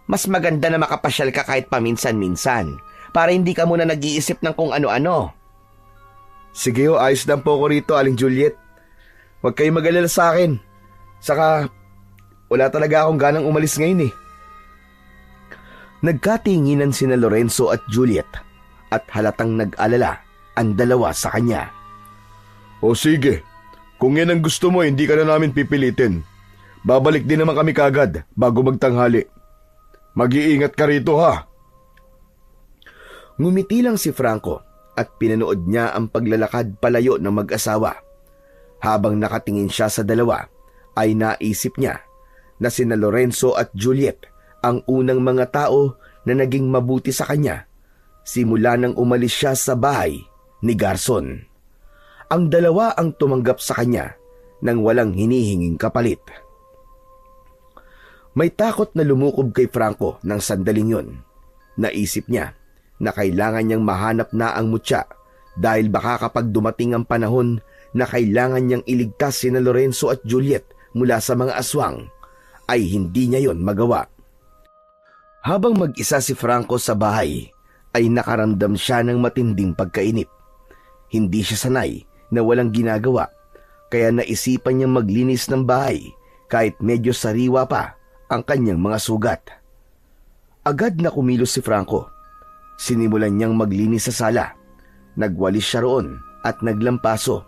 Mas maganda na makapasyal ka kahit paminsan-minsan para hindi ka muna nag-iisip ng kung ano-ano. Sige ayos lang po ako rito, Aling Juliet. Huwag kayong mag-alala sa akin. Saka, wala talaga akong ganang umalis ngayon eh. Nagkatinginan sina Lorenzo at Juliet at halatang nag-alala ang dalawa sa kanya. O sige, kung yan ang gusto mo, hindi ka na namin pipilitin. Babalik din naman kami kagad bago magtanghali. Mag-iingat ka rito ha. Ngumiti lang si Franco at pinanood niya ang paglalakad palayo ng mag-asawa. Habang nakatingin siya sa dalawa, ay naisip niya na sina Lorenzo at Juliet ang unang mga tao na naging mabuti sa kanya simula nang umalis siya sa bahay ni Garson. Ang dalawa ang tumanggap sa kanya nang walang hinihinging kapalit. May takot na lumukob kay Franco ng sandaling yon. Naisip niya na kailangan niyang mahanap na ang mutya dahil baka kapag dumating ang panahon na kailangan niyang iligtas sina Lorenzo at Juliet mula sa mga aswang, ay hindi niya yon magawa. Habang mag-isa si Franco sa bahay, ay nakaramdam siya ng matinding pagkainip. Hindi siya sanay na walang ginagawa, kaya naisipan niyang maglinis ng bahay kahit medyo sariwa pa ang kanyang mga sugat. Agad na kumilos si Franco. Sinimulan niyang maglinis sa sala. Nagwalis siya roon at naglampaso.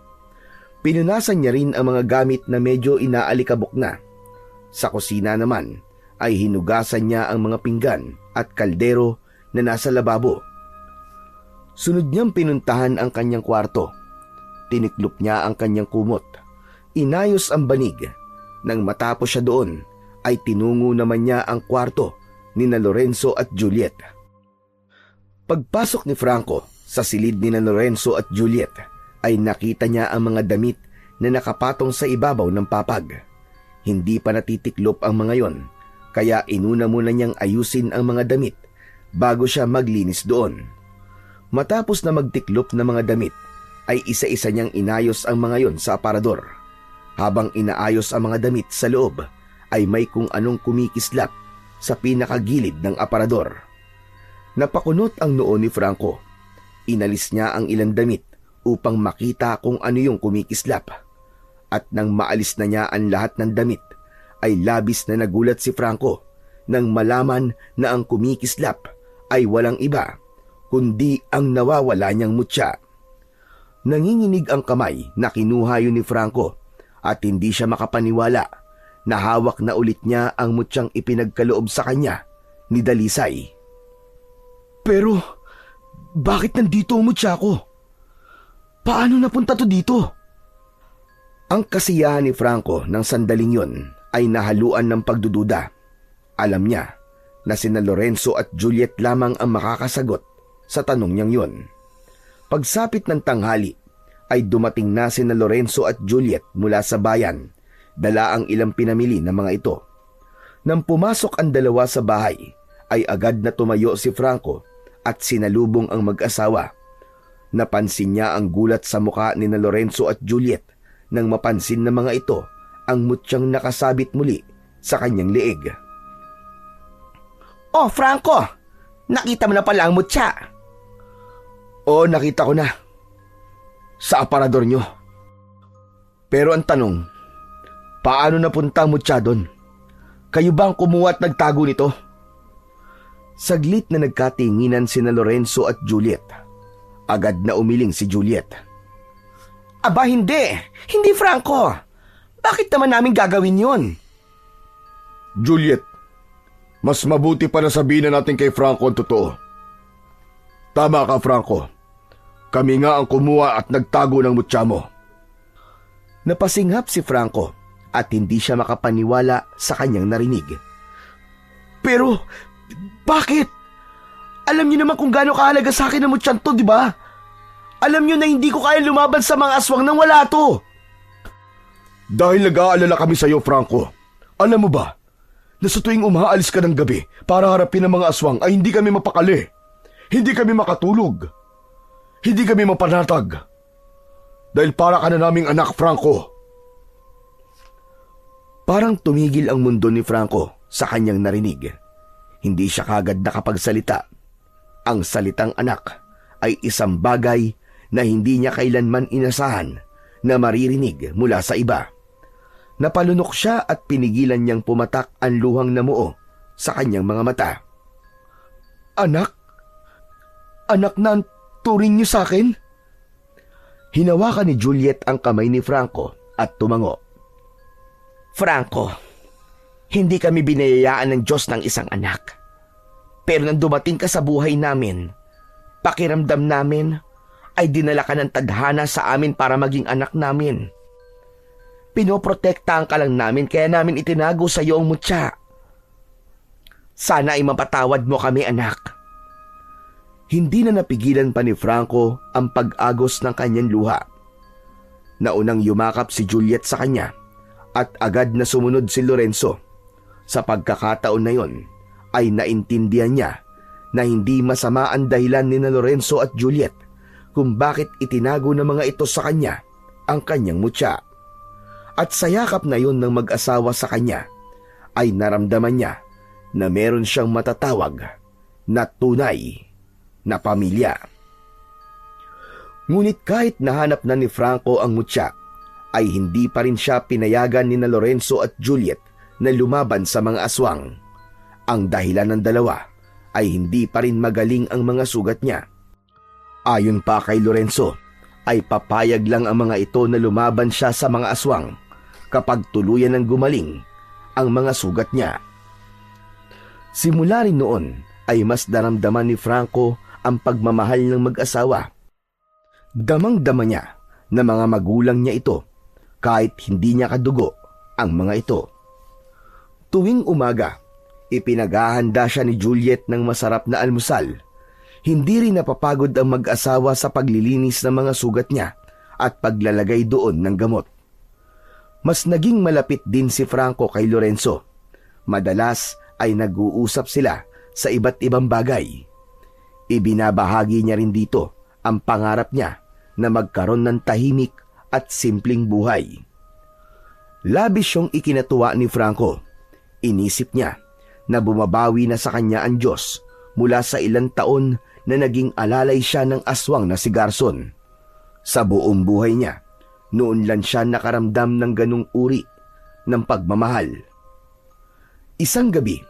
Pinunasan niya rin ang mga gamit na medyo inaalikabok na. Sa kusina naman ay hinugasan niya ang mga pinggan at kaldero na nasa lababo. Sunod niyang pinuntahan ang kanyang kwarto. Tiniklop niya ang kanyang kumot. Inayos ang banig. Nang matapos siya doon, ay tinungo naman niya ang kwarto ni na Lorenzo at Juliet. Pagpasok ni Franco sa silid ni na Lorenzo at Juliet, ay nakita niya ang mga damit na nakapatong sa ibabaw ng papag. Hindi pa natitiklop ang mga yon, kaya inuna muna niyang ayusin ang mga damit bago siya maglinis doon. Matapos na magtiklop ng mga damit, ay isa-isa niyang inayos ang mga yon sa aparador. Habang inaayos ang mga damit sa loob, ay may kung anong kumikislap sa pinakagilid ng aparador. Napakunot ang noo ni Franco. Inalis niya ang ilang damit upang makita kung ano yung kumikislap. At nang maalis na niya ang lahat ng damit, ay labis na nagulat si Franco nang malaman na ang kumikislap ay walang iba kundi ang nawawala niyang mutya. Nanginginig ang kamay na kinuha yun ni Franco at hindi siya makapaniwala na hawak na ulit niya ang mutyang ipinagkaloob sa kanya ni Dalisay. Pero, bakit nandito ang mutya ko? Paano napunta to dito? Ang kasiyahan ni Franco ng sandaling yon ay nahaluan ng pagdududa. Alam niya na sina Lorenzo at Juliet lamang ang makakasagot sa tanong niyang yon. Pagsapit ng tanghali, ay dumating na sina Lorenzo at Juliet mula sa bayan, dala ang ilang pinamili ng mga ito. Nang pumasok ang dalawa sa bahay, ay agad na tumayo si Franco at sinalubong ang mag-asawa. Napansin niya ang gulat sa mukha ni na Lorenzo at Juliet nang mapansin ng mga ito ang mutyang nakasabit muli sa kanyang leeg. Oh, Franco! Nakita mo na pala ang mutya. Oo, nakita ko na. Sa aparador nyo. Pero ang tanong, paano napunta ang mutya doon? Kayo ba ang kumuha at nagtago nito? Saglit na nagkatinginan sina Lorenzo at Juliet. Agad na umiling si Juliet. Aba, hindi. Hindi, Franco. Bakit naman namin gagawin yon? Juliet, mas mabuti pa na sabihin na natin kay Franco ang totoo. Tama ka, Franco. Kami nga ang kumuha at nagtago ng mutya mo. Napasinghap si Franco at hindi siya makapaniwala sa kanyang narinig. Pero, bakit? Alam niyo naman kung gaano kahalaga sa akin ang mutyan to, di ba? Alam niyo na hindi ko kaya lumaban sa mga aswang nang wala to. Dahil nag-aalala kami sa iyo, Franco. Alam mo ba, na sa tuwing umaalis ka ng gabi para harapin ang mga aswang ay hindi kami mapakali. Hindi kami makatulog. Hindi kami mapanatag. Dahil para ka na naming anak, Franco. Parang tumigil ang mundo ni Franco sa kanyang narinig. Hindi siya kagad nakapagsalita. Ang salitang anak ay isang bagay na hindi niya kailanman inasahan na maririnig mula sa iba. Napalunok siya at pinigilan niyang pumatak ang luhang namuo sa kanyang mga mata. Anak? Anak na ang turing niyo sa akin? Hinawakan ni Juliet ang kamay ni Franco at tumango. Franco, hindi kami binayayaan ng Diyos ng isang anak. Pero nang dumating ka sa buhay namin, pakiramdam namin ay dinala ka ng tadhana sa amin para maging anak namin. Pinoprotektahan ka lang namin kaya namin itinago sa iyo ang mutya. Sana ay mapatawad mo kami, anak. Hindi na napigilan pa ni Franco ang pag-agos ng kanyang luha. Naunang yumakap si Juliet sa kanya at agad na sumunod si Lorenzo. Sa pagkakataon na yon ay naintindihan niya na hindi masama ang dahilan ni na Lorenzo at Juliet kung bakit itinago ng mga ito sa kanya ang kanyang mutya. At sa yakap na yon ng mag-asawa sa kanya ay naramdaman niya na meron siyang matatawag na tunay na pamilya. Ngunit kahit nahanap na ni Franco ang mutya, ay hindi pa rin siya pinayagan ni na Lorenzo at Juliet na lumaban sa mga aswang. Ang dahilan ng dalawa ay hindi pa rin magaling ang mga sugat niya. Ayon pa kay Lorenzo, ay papayag lang ang mga ito na lumaban siya sa mga aswang kapag tuluyan ng gumaling ang mga sugat niya. Simula rin noon ay mas daramdaman ni Franco ang pagmamahal ng mag-asawa. Damang-dama niya na mga magulang niya ito kahit hindi niya kadugo ang mga ito. Tuwing umaga, ipinaghahanda siya ni Juliet ng masarap na almusal. Hindi rin napapagod ang mag-asawa sa paglilinis ng mga sugat niya at paglalagay doon ng gamot. Mas naging malapit din si Franco kay Lorenzo. Madalas ay nag-uusap sila sa iba't ibang bagay. Ibinabahagi niya rin dito ang pangarap niya na magkaroon ng tahimik at simpleng buhay. Labis siyang ikinatuwa ni Franco. Inisip niya na bumabawi na sa kanya ang Diyos mula sa ilang taon na naging alalay siya ng aswang na si Garson. Sa buong buhay niya, noon lang siya nakaramdam ng ganung uri ng pagmamahal. Isang gabi,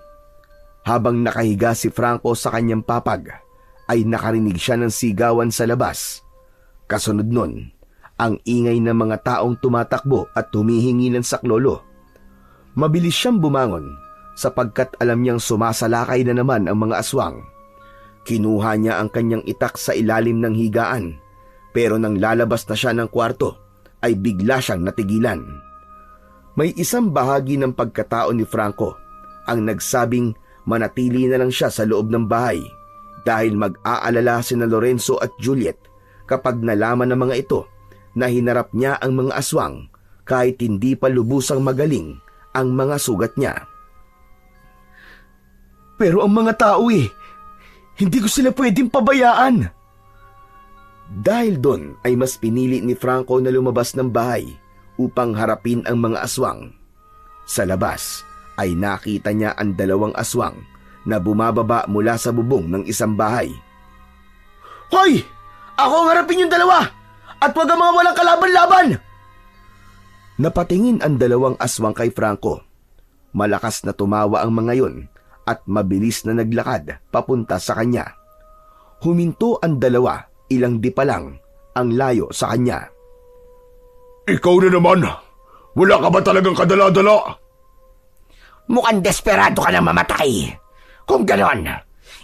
habang nakahiga si Franco sa kanyang papag, ay nakarinig siya ng sigawan sa labas. Kasunod nun, ang ingay ng mga taong tumatakbo at humihingi ng saklolo. Mabilis siyang bumangon sapagkat alam niyang sumasalakay na naman ang mga aswang. Kinuha niya ang kanyang itak sa ilalim ng higaan, pero nang lalabas na siya ng kwarto, ay bigla siyang natigilan. May isang bahagi ng pagkatao ni Franco ang nagsabing manatili na lang siya sa loob ng bahay dahil mag-aalala sina Lorenzo at Juliet kapag nalaman ng mga ito na hinarap niya ang mga aswang kahit hindi pa lubusang magaling ang mga sugat niya. Pero ang mga tao hindi ko sila pwedeng pabayaan. Dahil doon ay mas pinili ni Franco na lumabas ng bahay upang harapin ang mga aswang. Sa labas ay nakita niya ang dalawang aswang na bumababa mula sa bubong ng isang bahay. Hoy! Ako ang harapin yung dalawa! At huwag ang mga walang kalaban-laban! Napatingin ang dalawang aswang kay Franco. Malakas na tumawa ang mga yon at mabilis na naglakad papunta sa kanya. Huminto ang dalawa, ilang di pa lang ang layo sa kanya. Ikaw na naman! Wala ka ba talagang kadala-dala? Mukhang desperado ka na mamatay. Kung ganon,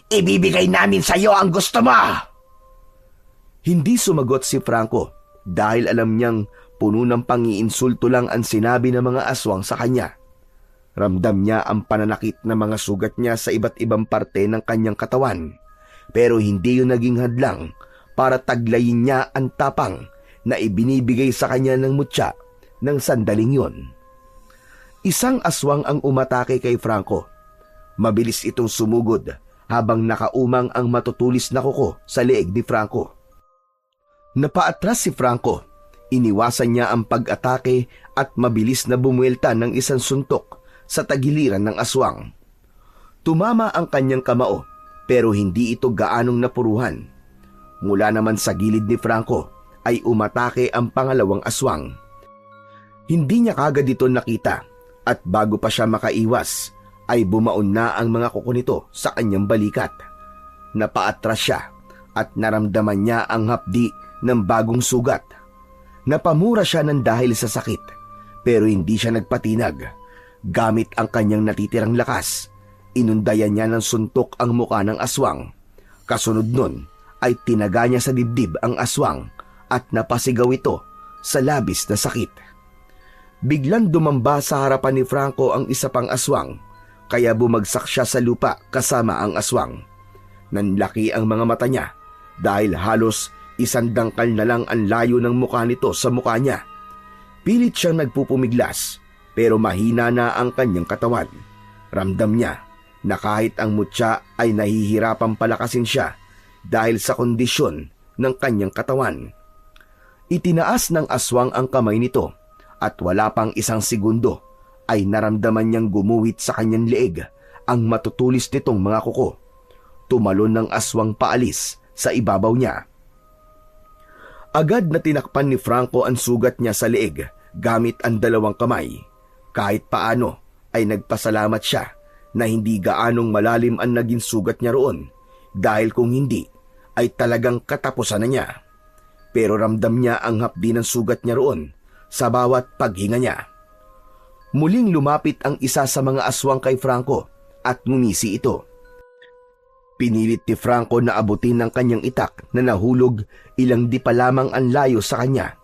ibibigay namin sa iyo ang gusto mo. Hindi sumagot si Franco dahil alam niyang puno ng pangiinsulto lang ang sinabi ng mga aswang sa kanya. Ramdam niya ang pananakit na mga sugat niya sa iba't ibang parte ng kanyang katawan, pero hindi yun naging hadlang para taglayin niya ang tapang na ibinibigay sa kanya ng mutya ng sandaling yon. Isang aswang ang umatake kay Franco. Mabilis itong sumugod habang nakaumang ang matutulis na kuko sa leeg ni Franco. Napaatras si Franco. Iniwasan niya ang pag-atake at mabilis na bumuelta ng isang suntok sa tagiliran ng aswang. Tumama ang kanyang kamao pero hindi ito gaanong napuruhan. Mula naman sa gilid ni Franco ay umatake ang pangalawang aswang. Hindi niya kagad ito nakita at bago pa siya makaiwas ay bumaon na ang mga kuko nito sa kanyang balikat. Napaatras siya at naramdaman niya ang hapdi ng bagong sugat. Napamura siya ng dahil sa sakit pero hindi siya nagpatinag. Gamit ang kanyang natitirang lakas, Inundayan niya ng suntok ang muka ng aswang. Kasunod nun ay tinaga niya sa dibdib ang aswang at napasigaw ito sa labis na sakit. Biglang dumamba sa harapan ni Franco ang isa pang aswang, kaya bumagsak siya sa lupa kasama ang aswang. Nanlaki ang mga mata niya dahil halos isang dangkal na lang ang layo ng mukha nito sa mukha niya. Pilit siyang nagpupumiglas pero mahina na ang kanyang katawan. Ramdam niya na kahit ang mutya ay nahihirapang palakasin siya dahil sa kondisyon ng kanyang katawan. Itinaas ng aswang ang kamay nito at wala pang isang segundo ay naramdaman niyang gumuhit sa kanyang leeg ang matutulis nitong mga kuko. Tumalon ng aswang paalis sa ibabaw niya. Agad na tinakpan ni Franco ang sugat niya sa leeg gamit ang dalawang kamay. Kahit paano ay nagpasalamat siya na hindi gaanong malalim ang naging sugat niya roon dahil kung hindi ay talagang katapusan na niya. Pero ramdam niya ang hapdi ng sugat niya roon sa bawat paghinga niya. Muling lumapit ang isa sa mga aswang kay Franco at ngumisi ito. Pinilit ni Franco na abutin ng kanyang itak na nahulog ilang di pa lamang ang layo sa kanya,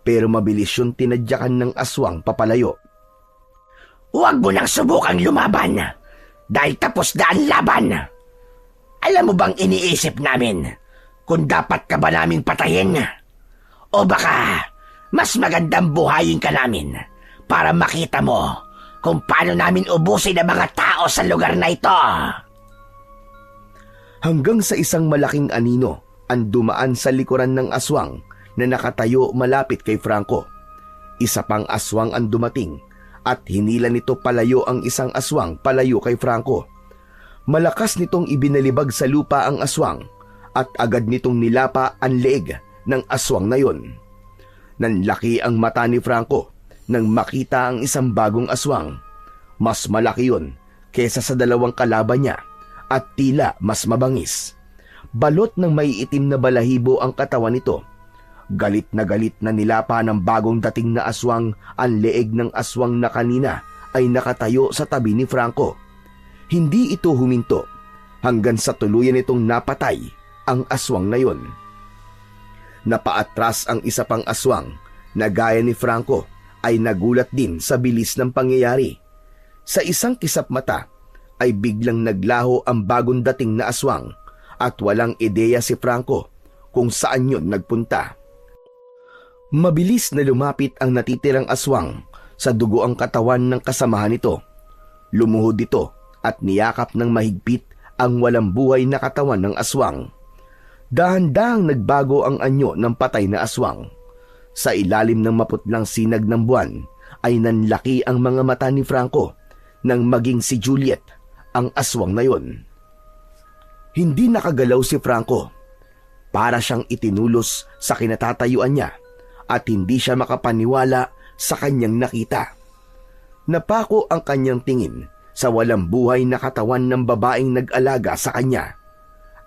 pero mabilis yung tinadyakan ng aswang papalayo. Huwag mo nang subukang lumaban dahil tapos na ang laban. Alam mo bang iniisip namin kung dapat ka ba naming patayin? O baka mas magandang buhayin ka namin para makita mo kung paano namin ubusin ang mga tao sa lugar na ito. Hanggang sa isang malaking anino ang dumaan sa likuran ng aswang na nakatayo malapit kay Franco. Isa pang aswang ang dumating at hinila nito palayo ang isang aswang palayo kay Franco. Malakas nitong ibinalibag sa lupa ang aswang at agad nitong nilapa ang leeg ng aswang na yon. Nanlaki ang mata ni Franco nang makita ang isang bagong aswang. Mas malaki yon kesa sa dalawang kalaban niya at tila mas mabangis. Balot ng may itim na balahibo ang katawan nito. Galit na nilapa ng bagong dating na aswang ang leeg ng aswang na kanina ay nakatayo sa tabi ni Franco. Hindi ito huminto hanggang sa tuluyan itong napatay ang aswang na yon. Napaatras ang isa pang aswang na gaya ni Franco ay nagulat din sa bilis ng pangyayari. Sa isang kisap mata ay biglang naglaho ang bagong dating na aswang at walang ideya si Franco kung saan yun nagpunta. Mabilis na lumapit ang natitirang aswang sa dugo ang katawan ng kasamahan nito. Lumuhod ito at niyakap ng mahigpit ang walang buhay na katawan ng aswang. Dahan-dahang nagbago ang anyo ng patay na aswang. Sa ilalim ng maputlang sinag ng buwan ay nanlaki ang mga mata ni Franco nang maging si Juliet ang aswang na yon. Hindi nakagalaw si Franco. Para siyang itinulos sa kinatatayuan niya at hindi siya makapaniwala sa kanyang nakita. Napako ang kanyang tingin sa walang buhay na katawan ng babaeng nag-alaga sa kanya.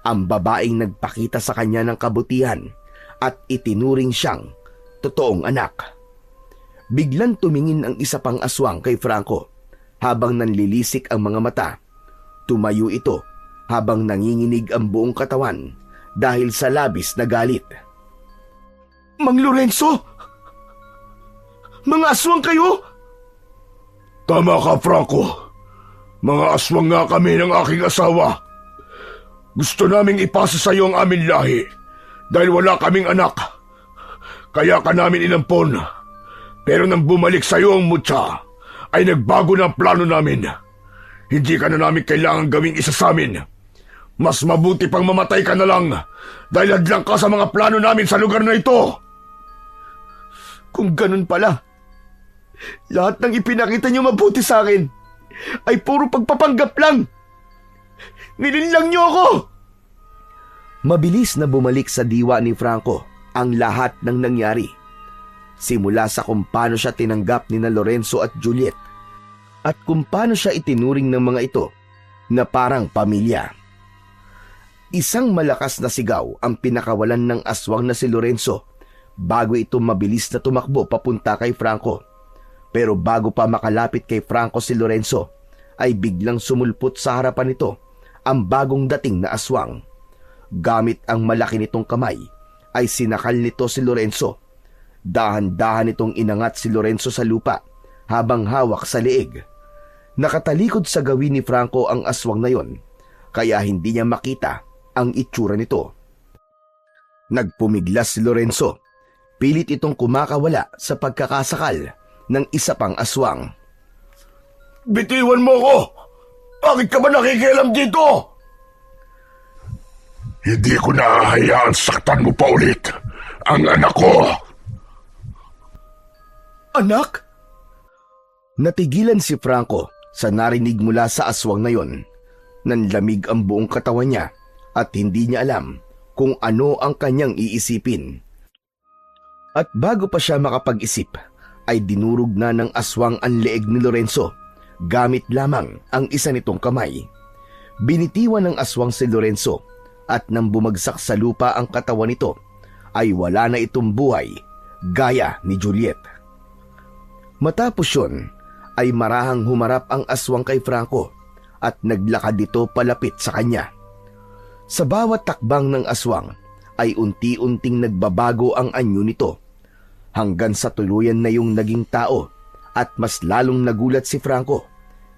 Ang babaeng nagpakita sa kanya ng kabutihan at itinuring siyang totoong anak. Biglang tumingin ang isa pang aswang kay Franco habang nanlilisik ang mga mata. Tumayo ito habang nanginginig ang buong katawan dahil sa labis na galit. Mang Lorenzo! Mga aswang kayo? Tama ka, Franco. Mga aswang nga kami ng aking asawa. Gusto naming ipasa sa iyo ang aming lahi dahil wala kaming anak. Kaya ka namin inampon. Pero nang bumalik sa iyo ang mutya, ay nagbago na ang plano namin. Hindi ka na namin kailangan gawing isa sa amin. Mas mabuti pang mamatay ka na lang dahil hadlang ka sa mga plano namin sa lugar na ito. Kung ganun pala, lahat ng ipinakita niyo mabuti sa akin ay puro pagpapanggap lang. Nilinlang niyo ako! Mabilis na bumalik sa diwa ni Franco ang lahat ng nangyari. Simula sa kung paano siya tinanggap ni na Lorenzo at Juliet at kung paano siya itinuring ng mga ito na parang pamilya. Isang malakas na sigaw ang pinakawalan ng aswang na si Lorenzo bago ito mabilis na tumakbo papunta kay Franco. Pero bago pa makalapit kay Franco si Lorenzo, ay biglang sumulpot sa harapan nito ang bagong dating na aswang. Gamit ang malaki nitong kamay ay sinakal nito si Lorenzo. Dahan-dahan nitong inangat si Lorenzo sa lupa habang hawak sa leeg. Nakatalikod sa gawin ni Franco ang aswang na yon, kaya hindi niya makita ang itsura nito. Nagpumiglas si Lorenzo. Pilit itong kumakawala sa pagkakasakal ng isa pang aswang. Bitiwan mo ko! Bakit ka ba nakikialam dito? Hindi ko nahahayaan saktan mo pa ulit ang anak ko. Anak? Natigilan si Franco sa narinig mula sa aswang na yon. Nanlamig ang buong katawan niya at hindi niya alam kung ano ang kanyang iisipin. At bago pa siya makapag-isip, ay dinurog na ng aswang ang leeg ni Lorenzo gamit lamang ang isa nitong kamay. Binitiwan ng aswang si Lorenzo at nang bumagsak sa lupa ang katawan nito, ay wala na itong buhay gaya ni Juliet. Matapos yun, ay marahang humarap ang aswang kay Franco at naglakad ito palapit sa kanya. Sa bawat takbang ng aswang ay unti-unting nagbabago ang anyo nito hanggang sa tuluyan na yung naging tao at mas lalong nagulat si Franco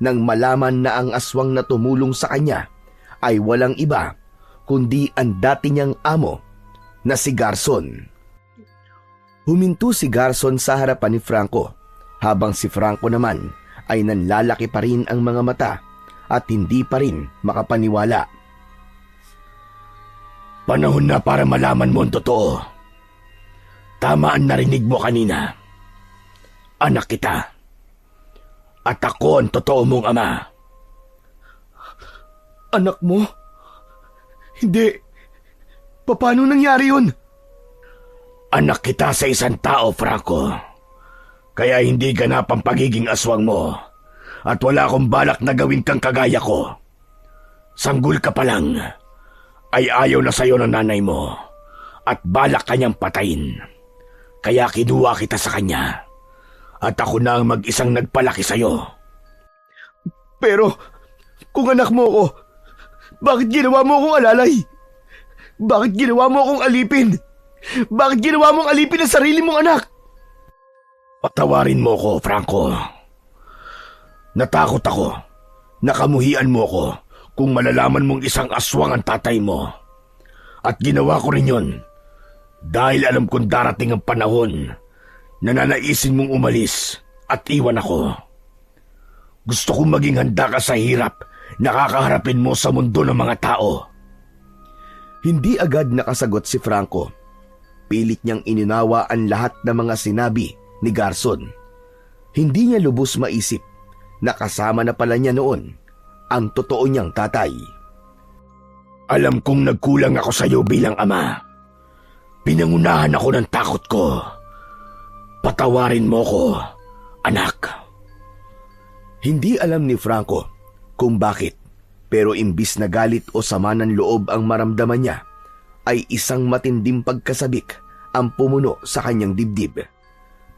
nang malaman na ang aswang na tumulong sa kanya ay walang iba kundi ang dati niyang amo na si Garson. Huminto si Garson sa harapan ni Franco habang si Franco naman ay nanlalaki pa rin ang mga mata at hindi pa rin makapaniwala. Panahon na para malaman mo ang totoo. Tama ang narinig mo kanina. Anak kita. At ako ang totoo mong ama. Anak mo? Hindi. Paano nangyari yun? Anak kita sa isang tao, Franco. Kaya hindi ganap ang pagiging aswang mo. At wala akong balak na gawin kang kagaya ko. Sanggol ka pa lang, ay ayaw na sa'yo ng nanay mo. At balak kanyang patayin. Kaya kinuha kita sa kanya. At ako na ang mag-isang nagpalaki sa'yo. Pero, kung anak mo ko, bakit ginawa mo akong alalay? Bakit ginawa mo akong alipin? Bakit ginawa mong alipin ang sarili mong anak? Patawarin mo ko, Franco. Natakot ako. Nakamuhian mo ko kung malalaman mong isang aswang ang tatay mo. At ginawa ko rin yun dahil alam kong darating ang panahon na nanaisin mong umalis at iwan ako. Gusto kong maging handa ka sa hirap na kakaharapin mo sa mundo ng mga tao. Hindi agad nakasagot si Franco. Pilit niyang ininawa ang lahat ng mga sinabi ni Garson. Hindi niya lubos maisip na kasama na pala niya noon ang totoo niyang tatay. Alam kong nagkulang ako sa iyo bilang ama. Pinangunahan ako ng takot ko. Patawarin mo ko, anak. Hindi alam ni Franco kung bakit, pero imbis na galit o sama ng loob ang maramdaman niya, ay isang matinding pagkasabik ang pumuno sa kanyang dibdib.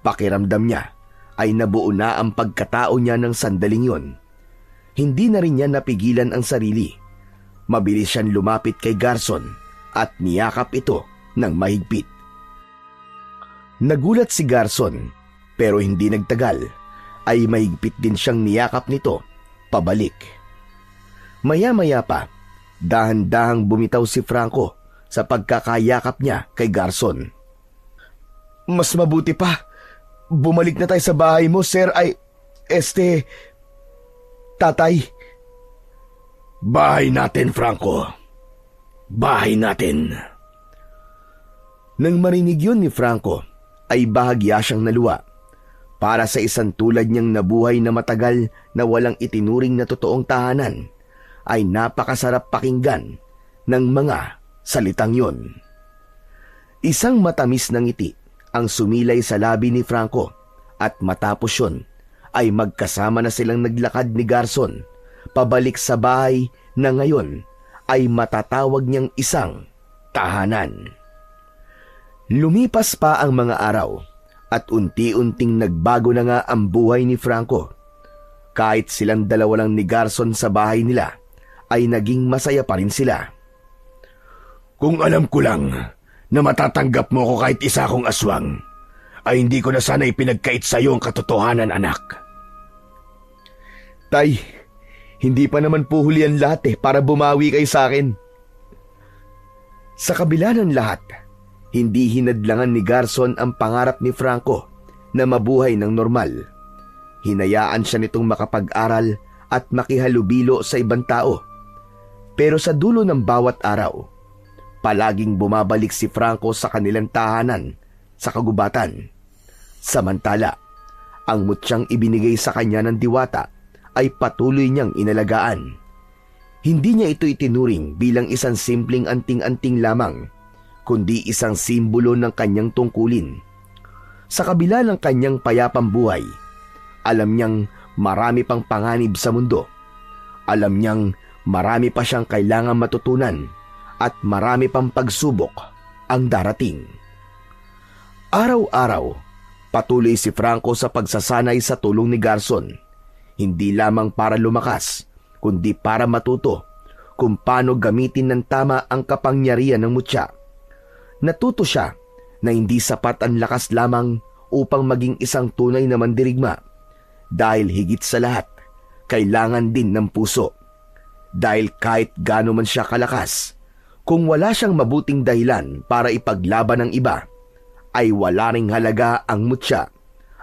Pakiramdam niya ay nabuo na ang pagkatao niya ng sandaling yon. Hindi na rin niya napigilan ang sarili. Mabilis siyang lumapit kay Garson at niyakap ito ng mahigpit. Nagulat si Garson, pero hindi nagtagal ay mahigpit din siyang niyakap nito pabalik. Maya-maya pa, dahan-dahang bumitaw si Franco sa pagkakayakap niya kay Garson. Mas mabuti pa, bumalik na tayo sa bahay mo, sir, tatay. Bahay natin, Franco. Bahay natin. Nang marinig yun ni Franco, ay bahagya siyang naluwa. Para sa isang tulad niyang nabuhay na matagal na walang itinuring na totoong tahanan, ay napakasarap pakinggan ng mga salitang yon. Isang matamis na ngiti ang sumilay sa labi ni Franco at matapos yun ay magkasama na silang naglakad ni Garson pabalik sa bahay na ngayon ay matatawag niyang isang tahanan. Lumipas pa ang mga araw at unti-unting nagbago na nga ang buhay ni Franco. Kahit silang dalawa lang ni Garson sa bahay nila, ay naging masaya pa rin sila. Kung alam ko lang na matatanggap mo ko kahit isa kong aswang, ay hindi ko na sana ipinagkait sa iyo ang katotohanan, anak. Tay, hindi pa naman po huli ang lahat para bumawi kay sa akin. Sa kabila ng lahat, hindi hinadlangan ni Garson ang pangarap ni Franco na mabuhay ng normal. Hinayaan siya nitong makapag-aral at makihalubilo sa ibang tao. Pero sa dulo ng bawat araw, palaging bumabalik si Franco sa kanilang tahanan sa kagubatan. Samantala, ang mutyang ibinigay sa kanya ng diwata ay patuloy niyang inalagaan. Hindi niya ito itinuring bilang isang simpleng anting-anting lamang, kundi isang simbolo ng kanyang tungkulin. Sa kabila ng kanyang payapang buhay, alam niyang marami pang panganib sa mundo. Alam niyang marami pa siyang kailangang matutunan at marami pang pagsubok ang darating. Araw-araw, patuloy si Franco sa pagsasanay sa tulong ni Garson, hindi lamang para lumakas, kundi para matuto kung paano gamitin ng tama ang kapangyarihan ng mutya. Natuto siya na hindi sapat ang lakas lamang upang maging isang tunay na mandirigma, dahil higit sa lahat, kailangan din ng puso. Dahil kahit gaano man siya kalakas, kung wala siyang mabuting dahilan para ipaglaban ng iba, ay wala ring halaga ang mutya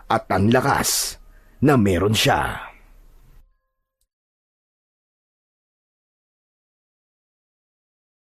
at ang lakas na meron siya.